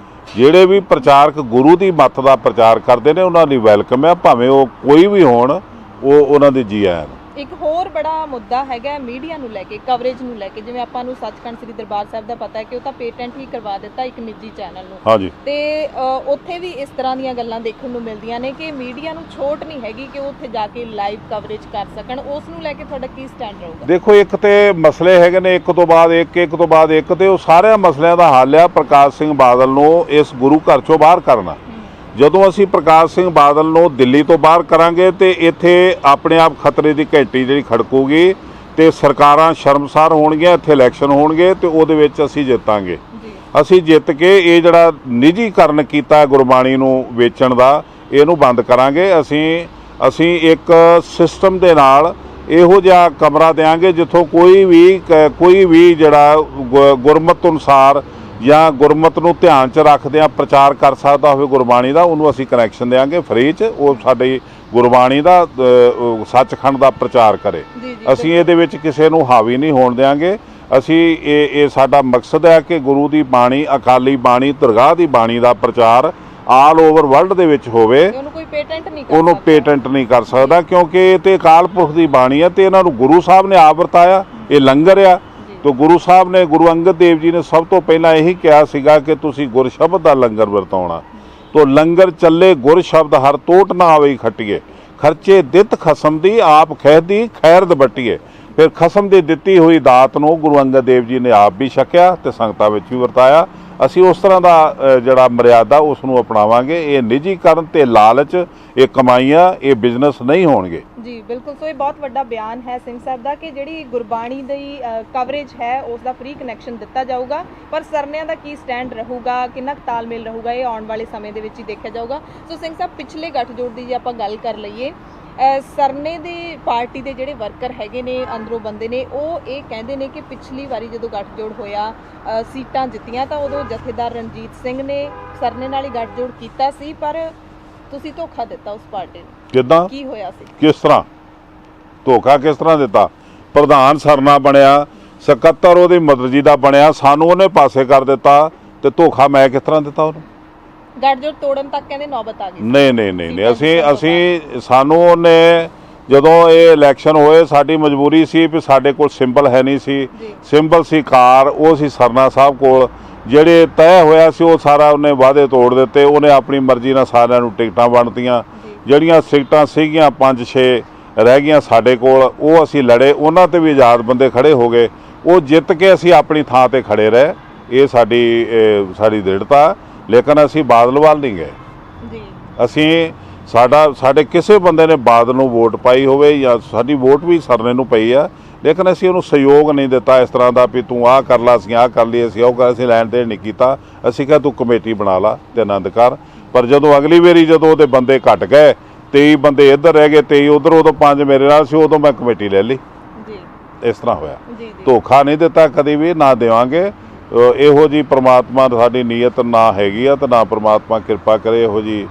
[SPEAKER 1] ਜਿਹੜੇ ਵੀ ਪ੍ਰਚਾਰਕ ਗੁਰੂ ਦੀ ਮੱਤ ਦਾ ਪ੍ਰਚਾਰ ਕਰਦੇ ਨੇ ਉਹਨਾਂ ਲਈ ਵੈਲਕਮ ਹੈ, ਭਾਵੇਂ ਉਹ ਕੋਈ ਵੀ ਹੋਣ, ਉਹ ਉਹਨਾਂ ਦੇ ਜੀ ਆਇਆਂ।
[SPEAKER 2] ਇੱਕ ਹੋਰ ਬੜਾ ਮੁੱਦਾ ਹੈਗਾ ਮੀਡੀਆ ਨੂੰ ਲੈ ਕੇ, ਕਵਰੇਜ ਨੂੰ ਲੈ ਕੇ। ਜਿਵੇਂ ਆਪਾਂ ਨੂੰ ਸੱਚਖੰਡ ਸ੍ਰੀ ਦਰਬਾਰ ਸਾਹਿਬ ਦਾ ਪਤਾ ਹੈ ਕਿ ਉਹ ਤਾਂ ਪੇਟੈਂਟ ਹੀ ਕਰਵਾ ਦਿੱਤਾ ਇੱਕ ਨਿੱਜੀ ਚੈਨਲ ਨੂੰ। ਹਾਂਜੀ। ਤੇ ਉੱਥੇ ਵੀ ਇਸ ਤਰ੍ਹਾਂ ਦੀਆਂ ਗੱਲਾਂ ਦੇਖਣ ਨੂੰ ਮਿਲਦੀਆਂ ਨੇ ਕਿ ਮੀਡੀਆ ਨੂੰ ਛੋਟ ਨਹੀਂ ਹੈਗੀ ਕਿ ਉਹ ਉੱਥੇ ਜਾ ਕੇ ਲਾਈਵ ਕਵਰੇਜ ਕਰ ਸਕਣ। ਉਸ ਨੂੰ ਲੈ ਕੇ ਤੁਹਾਡਾ ਕੀ ਸਟੈਂਡ ਰਹੂਗਾ? ਦੇਖੋ,
[SPEAKER 1] ਇੱਕ ਤੇ ਮਸਲੇ ਹੈਗੇ ਨੇ ਇੱਕ ਤੋਂ ਬਾਅਦ ਇੱਕ, ਤੇ ਉਹ ਸਾਰਿਆਂ ਮਸਲਿਆਂ ਦਾ ਹੱਲ ਆ ਪ੍ਰਕਾਸ਼ ਸਿੰਘ ਬਾਦਲ ਨੂੰ ਇਸ ਗੁਰੂ ਘਰ ਚੋਂ ਬਾਹਰ ਕਰਨਾ। ਜਦੋਂ ਅਸੀਂ ਪ੍ਰਕਾਸ਼ ਸਿੰਘ ਬਾਦਲ ਨੂੰ ਦਿੱਲੀ ਤੋਂ ਬਾਹਰ ਕਰਾਂਗੇ ਤੇ ਇੱਥੇ ਆਪਣੇ ਆਪ ਖਤਰੇ ਦੀ ਘੰਟੀ ਜਿਹੜੀ ਖੜਕੂਗੀ ਤੇ ਸਰਕਾਰਾਂ ਸ਼ਰਮਸਾਰ ਹੋਣਗੀਆਂ, ਇੱਥੇ ਇਲੈਕਸ਼ਨ ਹੋਣਗੇ ਤੇ ਉਹਦੇ ਵਿੱਚ ਅਸੀਂ ਜਿੱਤਾਂਗੇ। ਅਸੀਂ ਜਿੱਤ ਕੇ ਇਹ ਜਿਹੜਾ ਨਿੱਜੀਕਰਨ ਕੀਤਾ ਗੁਰਬਾਣੀ ਨੂੰ ਵੇਚਣ ਦਾ, ਇਹਨੂੰ ਬੰਦ ਕਰਾਂਗੇ। ਅਸੀਂ ਇੱਕ ਸਿਸਟਮ ਦੇ ਨਾਲ ਇਹੋ ਜਿਹਾ ਕਮਰਾ ਦੇਵਾਂਗੇ ਜਿੱਥੋਂ ਕੋਈ ਵੀ ਜਿਹੜਾ ਗੁਰਮਤਿ ਅਨੁਸਾਰ ਜਾਂ ਗੁਰਮਤਿ ਨੂੰ ਧਿਆਨ 'ਚ ਰੱਖਦਿਆਂ ਪ੍ਰਚਾਰ ਕਰ ਸਕਦਾ ਹੋਵੇ ਗੁਰਬਾਣੀ ਦਾ, ਉਹਨੂੰ ਅਸੀਂ ਕਨੈਕਸ਼ਨ ਦੇਵਾਂਗੇ ਫ੍ਰੀ 'ਚ। ਉਹ ਸਾਡੀ ਗੁਰਬਾਣੀ ਦਾ ਸੱਚਖੰਡ ਦਾ ਪ੍ਰਚਾਰ ਕਰੇ। ਅਸੀਂ ਇਹਦੇ ਵਿੱਚ ਕਿਸੇ ਨੂੰ ਹਾਵੀ ਨਹੀਂ ਹੋਣ ਦੇਵਾਂਗੇ। ਅਸੀਂ ਇਹ ਸਾਡਾ ਮਕਸਦ ਹੈ ਕਿ ਗੁਰੂ ਦੀ ਬਾਣੀ, ਅਕਾਲੀ ਬਾਣੀ, ਦਰਗਾਹ ਦੀ ਬਾਣੀ ਦਾ ਪ੍ਰਚਾਰ ਆਲ ਓਵਰ ਵਰਲਡ ਦੇ ਵਿੱਚ ਹੋਵੇ। ਉਹਨੂੰ ਪੇਟੈਂਟ ਨਹੀਂ ਕਰ ਸਕਦਾ ਕਿਉਂਕਿ ਇਹ ਤੇ ਅਕਾਲ ਪੁਰਖ ਦੀ ਬਾਣੀ ਹੈ ਤੇ ਇਹਨਾਂ ਨੂੰ ਗੁਰੂ ਸਾਹਿਬ ਨੇ ਆਪ ਵਰਤਾਇਆ, ਇਹ ਲੰਗਰ ਆ। ਤੋ ਗੁਰੂ ਸਾਹਿਬ ਨੇ, ਗੁਰੂ ਅੰਗਦ ਦੇਵ ਜੀ ਨੇ ਸਭ ਤੋਂ ਪਹਿਲਾਂ ਇਹੀ ਕਿਹਾ ਸੀਗਾ ਕਿ ਤੁਸੀਂ ਗੁਰ ਸ਼ਬਦ ਦਾ ਲੰਗਰ ਵਰਤਾਉਣਾ। ਤੋ ਲੰਗਰ ਚੱਲੇ ਗੁਰ ਸ਼ਬਦ ਹਰ ਟੋਟ ਨਾ ਆਵੇ ਖੱਟੀਏ, ਖਰਚੇ ਦਿੱਤ ਖਸਮ ਦੀ ਆਪ ਖੈਦੀ ਖੈਰਦ ਬੱਟੀਏ। ਫਿਰ ਖਸਮ ਦੀ ਦਿੱਤੀ ਹੋਈ ਦਾਤ ਨੂੰ ਗੁਰੂ ਅੰਗਦ ਦੇਵ ਜੀ ਨੇ ਆਪ ਵੀ ਛਕਿਆ ਤੇ ਸੰਗਤਾਂ ਵਿੱਚ ਵੀ ਵਰਤਾਇਆ। ਅਸੀਂ ਉਸ ਤਰ੍ਹਾਂ ਦਾ ਜਿਹੜਾ ਮਰਿਆਦਾ ਉਸ ਨੂੰ ਅਪਣਾਵਾਂਗੇ। ਇਹ ਨਿੱਜੀਕਰਨ ਤੇ ਲਾਲਚ, ਇਹ ਕਮਾਈਆਂ, ਇਹ ਬਿਜ਼ਨਸ ਨਹੀਂ ਹੋਣਗੇ।
[SPEAKER 2] ਜੀ ਬਿਲਕੁਲ। ਸੋ ਇਹ ਬਹੁਤ ਵੱਡਾ ਬਿਆਨ ਹੈ ਸਿੰਘ ਸਾਹਿਬ ਦਾ ਕਿ ਜਿਹੜੀ ਗੁਰਬਾਣੀ ਦੀ ਕਵਰੇਜ ਹੈ ਉਸ ਦਾ ਫ੍ਰੀ ਕਨੈਕਸ਼ਨ ਦਿੱਤਾ ਜਾਊਗਾ, ਪਰ ਸਰਨਿਆਂ ਦਾ ਕੀ ਸਟੈਂਡ ਰਹੂਗਾ, ਕਿੰਨਾ ਤਾਲਮੇਲ ਰਹੂਗਾ, ਇਹ ਆਉਣ ਵਾਲੇ ਸਮੇਂ ਦੇ ਵਿੱਚ ਹੀ ਦੇਖਿਆ ਜਾਊਗਾ। ਸੋ ਸਿੰਘ ਸਾਹਿਬ, ਪਿਛਲੇ ਗੱਠਜੋੜ ਦੀ ਜੇ ਆਪਾਂ ਗੱਲ ਕਰ ਲਈਏ, ਸਰਨੇ ਦੇ ਪਾਰਟੀ ਦੇ ਜਿਹੜੇ ਵਰਕਰ ਹੈਗੇ ਨੇ, ਅੰਦਰੋਂ ਬੰਦੇ ਨੇ, ਉਹ ਇਹ ਕਹਿੰਦੇ ਨੇ ਕਿ ਪਿਛਲੀ ਵਾਰੀ ਜਦੋਂ ਗੱਠਜੋੜ ਹੋਇਆ, ਸੀਟਾਂ ਜਿੱਤੀਆਂ, ਤਾਂ ਉਦੋਂ ਜਥੇਦਾਰ ਰਣਜੀਤ ਸਿੰਘ ਨੇ ਸਰਨੇ ਨਾਲ ਹੀ ਗੱਠਜੋੜ ਕੀਤਾ ਸੀ, ਪਰ ਤੁਸੀਂ ਧੋਖਾ ਦਿੱਤਾ ਉਸ ਪਾਰਟੀ ਨੂੰ। ਕਿੱਦਾਂ? ਕੀ ਹੋਇਆ ਸੀ? ਕਿਸ ਤਰ੍ਹਾਂ
[SPEAKER 1] ਧੋਖਾ ਕਿਸ ਤਰ੍ਹਾਂ ਦਿੱਤਾ? ਪ੍ਰਧਾਨ ਸਰਨਾ ਬਣਿਆ, ਸਕੱਤਰ ਉਹਦੀ ਮਦਰਜੀ ਦਾ ਬਣਿਆ, ਸਾਨੂੰ ਉਹਨੇ ਪਾਸੇ ਕਰ ਦਿੱਤਾ ਤੇ ਧੋਖਾ ਮੈਂ ਕਿਸ ਤਰ੍ਹਾਂ ਦਿੱਤਾ ਉਹਨੂੰ?
[SPEAKER 2] ਗੱਠਜੋੜ ਤੋੜਨ ਤੱਕ ਕਹਿੰਦੇ ਨੌਬਤ ਆ ਗਈ।
[SPEAKER 1] ਨਹੀਂ, ਅਸੀਂ ਸਾਨੂੰ ਉਹਨੇ, ਜਦੋਂ ਇਹ ਇਲੈਕਸ਼ਨ ਹੋਏ, ਸਾਡੀ ਮਜਬੂਰੀ ਸੀ ਵੀ ਸਾਡੇ ਕੋਲ ਸਿੰਬਲ ਹੈ ਨਹੀਂ ਸੀ। ਸਿੰਬਲ ਸੀ ਕਾਰ, ਉਹ ਸੀ ਸਰਨਾ ਸਾਹਿਬ ਕੋਲ। ਜਿਹੜੇ ਤੈਅ ਹੋਇਆ ਸੀ ਉਹ ਸਾਰਾ ਉਹਨੇ ਵਾਅਦੇ ਤੋੜ ਦਿੱਤੇ। ਉਹਨੇ ਆਪਣੀ ਮਰਜ਼ੀ ਨਾਲ ਸਾਰਿਆਂ ਨੂੰ ਟਿਕਟਾਂ ਵੰਡਤੀਆਂ। ਜਿਹੜੀਆਂ ਸੀਟਾਂ ਸੀਗੀਆਂ 5-6 ਰਹਿ ਗਈਆਂ ਸਾਡੇ ਕੋਲ, ਉਹ ਅਸੀਂ ਲੜੇ, ਉਹਨਾਂ ਤੇ ਵੀ ਆਜ਼ਾਦ ਬੰਦੇ ਖੜੇ ਹੋ ਗਏ। ਉਹ ਜਿੱਤ ਕੇ ਅਸੀਂ ਆਪਣੀ ਥਾਂ ਤੇ ਖੜੇ ਰਹੇ। ਇਹ ਸਾਡੀ ਦ੍ਰਿੜਤਾ। ਲੇਕਿਨ ਅਸੀਂ ਬਾਦਲ ਵੱਲ ਨਹੀਂ ਗਏ। ਸਾਡੇ ਕਿਸੇ ਬੰਦੇ ਨੇ ਬਾਦਲ ਨੂੰ ਵੋਟ ਪਾਈ ਹੋਵੇ ਜਾਂ ਸਾਡੀ ਵੋਟ ਵੀ ਸਰਨੇ ਨੂੰ ਪਈ ਆ, ਲੇਕਿਨ ਅਸੀਂ ਉਹਨੂੰ ਸਹਿਯੋਗ ਨਹੀਂ ਦਿੱਤਾ ਇਸ ਤਰ੍ਹਾਂ ਦਾ ਵੀ ਤੂੰ ਆਹ ਕਰ ਲਾ, ਅਸੀਂ ਆਹ ਕਰ ਲਈ, ਅਸੀਂ ਲੈਣ ਦੇਣ ਨਹੀਂ ਕੀਤਾ। ਅਸੀਂ ਕਿਹਾ ਤੂੰ ਕਮੇਟੀ ਬਣਾ ਲਾ ਤੇ ਆਨੰਦ ਕਰ। ਪਰ ਜਦੋਂ ਅਗਲੀ ਵਾਰੀ ਜਦੋਂ ਉਹਦੇ ਬੰਦੇ ਘਟ ਗਏ, 23 ਬੰਦੇ ਇੱਧਰ ਰਹਿ ਗਏ, 23 ਉੱਧਰ, ਉਦੋਂ 5 ਮੇਰੇ ਨਾਲ ਸੀ, ਉਦੋਂ ਮੈਂ ਕਮੇਟੀ ਲੈ ਲਈ। ਇਸ ਤਰ੍ਹਾਂ ਹੋਇਆ। ਧੋਖਾ ਨਹੀਂ ਦਿੱਤਾ ਕਦੀ ਵੀ, ਨਾ ਦੇਵਾਂਗੇ। ਇਹੋ ਜੀ ਪ੍ਰਮਾਤਮਾ ਸਾਡੀ ਨੀਅਤ ਨਾ ਹੈਗੀ ਆ, ਤੇ ਨਾ ਪ੍ਰਮਾਤਮਾ ਕਿਰਪਾ ਕਰੇ ਇਹੋ ਜੀ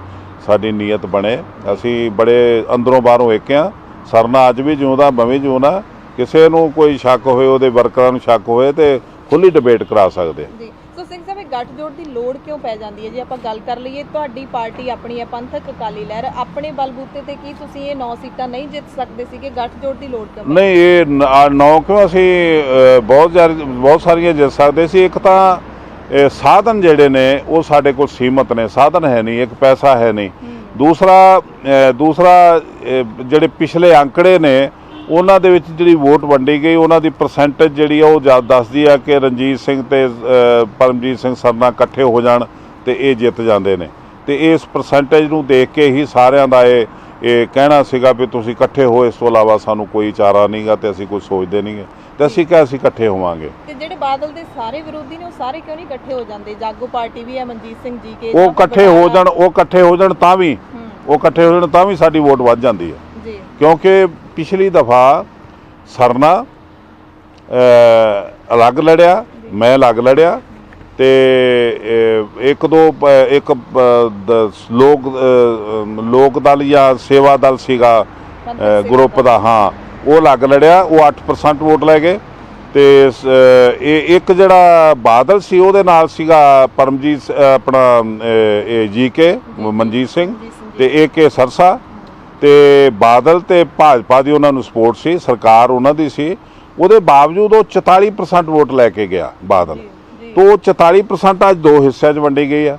[SPEAKER 1] ਸਾਡੀ ਨੀਅਤ ਬਣੇ। ਅਸੀਂ ਬੜੇ ਅੰਦਰੋਂ ਬਾਹਰੋਂ ਇੱਕ ਆ। ਸਰਨਾ ਅੱਜ ਵੀ ਜਿਉਂਦਾ, ਮੈਂ ਵੀ ਜਿਉਂਦਾ। ਕਿਸੇ ਨੂੰ ਕੋਈ ਸ਼ੱਕ ਹੋਏ, ਉਹਦੇ ਵਰਕਰਾਂ ਨੂੰ ਸ਼ੱਕ ਹੋਏ, ਤੇ ਖੁੱਲੀ ਡਿਬੇਟ ਕਰਾ ਸਕਦੇ।
[SPEAKER 2] ਸੋ ਸਿੰਘ ਸਾਹਿਬ, ਇਹ ਗੱਠਜੋੜ ਦੀ ਲੋੜ ਕਿਉਂ ਪੈ ਜਾਂਦੀ ਹੈ? ਜੇ ਆਪਾਂ ਗੱਲ ਕਰ ਲਈਏ, ਤੁਹਾਡੀ ਪਾਰਟੀ ਆਪਣੀ ਹੈ ਪੰਥਕ ਅਕਾਲੀ ਲਹਿਰ, ਆਪਣੇ ਬਲਬੂਤੇ ਤੇ ਕੀ ਤੁਸੀਂ ਇਹ 9 ਸੀਟਾਂ ਨਹੀਂ ਜਿੱਤ ਸਕਦੇ ਸੀਗੇ? ਗੱਠਜੋੜ ਦੀ ਲੋੜ ਕਿਉਂ?
[SPEAKER 1] ਨਹੀਂ, ਇਹ 9 ਕਿਉਂ? ਅਸੀਂ ਬਹੁਤ ਸਾਰੀਆਂ ਜਿੱਤ ਸਕਦੇ ਸੀ। ਇੱਕ ਤਾਂ ਸਾਧਨ ਜਿਹੜੇ ਨੇ ਉਹ ਸਾਡੇ ਕੋਲ ਸੀਮਤ ਨੇ, ਸਾਧਨ ਹੈ ਨਹੀਂ, ਇੱਕ ਪੈਸਾ ਹੈ ਨਹੀਂ। ਦੂਸਰਾ ਜਿਹੜੇ ਪਿਛਲੇ ਅੰਕੜੇ ਨੇ ਉਹਨਾਂ ਦੇ ਵਿੱਚ ਜਿਹੜੀ ਵੋਟ ਵੰਡੀ ਗਈ, ਉਹਨਾਂ ਦੀ ਪਰਸੈਂਟੇਜ ਜਿਹੜੀ ਆ ਉਹ ਦੱਸਦੀ ਆ ਕਿ ਰਣਜੀਤ ਸਿੰਘ ਤੇ ਪਰਮਜੀਤ ਸਿੰਘ ਸਰਨਾ ਇਕੱਠੇ ਹੋ ਜਾਣ ਤੇ ਇਹ ਜਿੱਤ ਜਾਂਦੇ ਨੇ। ਤੇ ਇਸ ਪਰਸੈਂਟੇਜ ਨੂੰ ਦੇਖ ਕੇ ਹੀ ਸਾਰਿਆਂ ਦਾ ਇਹ ਕਹਿਣਾ ਸੀਗਾ ਵੀ ਤੁਸੀਂ ਇਕੱਠੇ ਹੋ, ਇਸ ਤੋਂ ਇਲਾਵਾ ਸਾਨੂੰ ਕੋਈ ਚਾਰਾ ਨਹੀਂਗਾ ਤੇ ਅਸੀਂ ਕੁਝ ਸੋਚਦੇ ਨਹੀਂਗੇ। ਤੇ ਅਸੀਂ ਕਿਹਾ ਅਸੀਂ ਇਕੱਠੇ ਹੋਵਾਂਗੇ।
[SPEAKER 2] ਤੇ ਜਿਹੜੇ ਬਾਦਲ ਦੇ ਸਾਰੇ ਵਿਰੋਧੀ ਨੇ ਉਹ ਸਾਰੇ ਕਿਉਂ ਨਹੀਂ ਇਕੱਠੇ ਹੋ ਜਾਂਦੇ? ਜਾਗੋ ਪਾਰਟੀ ਵੀ ਹੈ, ਮਨਜੀਤ ਸਿੰਘ ਜੀ ਕੇ
[SPEAKER 1] ਉਹ ਇਕੱਠੇ ਹੋ ਜਾਣ ਤਾਂ ਵੀ ਸਾਡੀ ਵੋਟ ਵੱਧ ਜਾਂਦੀ ਹੈ
[SPEAKER 2] ਜੀ।
[SPEAKER 1] ਕਿਉਂਕਿ ਪਿਛਲੀ ਦਫਾ ਸਰਨਾ ਅਲੱਗ ਲੜਿਆ, ਮੈਂ ਅਲੱਗ ਲੜਿਆ ਤੇ ਇੱਕ ਲੋਕ ਦਲ ਜਾਂ ਸੇਵਾ ਦਲ ਸੀਗਾ ਗਰੁੱਪ ਦਾ, ਹਾਂ ਉਹ ਅਲੱਗ ਲੜਿਆ, ਉਹ 8% ਵੋਟ ਲੈ ਗਏ। ਤੇ ਇਹ ਇੱਕ ਜਿਹੜਾ ਬਾਦਲ ਸੀ ਉਹਦੇ ਨਾਲ ਸੀਗਾ ਪਰਮਜੀਤ ਆਪਣਾ ਜੀਕੇ ਮਨਜੀਤ ਸਿੰਘ ਤੇ AK ਸਰਸਾ, ਤੇ ਬਾਦਲ ਤੇ ਭਾਜਪਾ ਦੀ ਉਹਨਾਂ ਨੂੰ ਸਪੋਰਟ ਸੀ, ਸਰਕਾਰ ਉਹਨਾਂ ਦੀ ਸੀ। ਉਹਦੇ ਬਾਵਜੂਦ ਉਹ 44% ਵੋਟ ਲੈ ਕੇ ਗਿਆ ਬਾਦਲ। ਤੋਂ 44% ਅੱਜ ਦੋ ਹਿੱਸਿਆਂ 'ਚ ਵੰਡੀ ਗਈ ਆ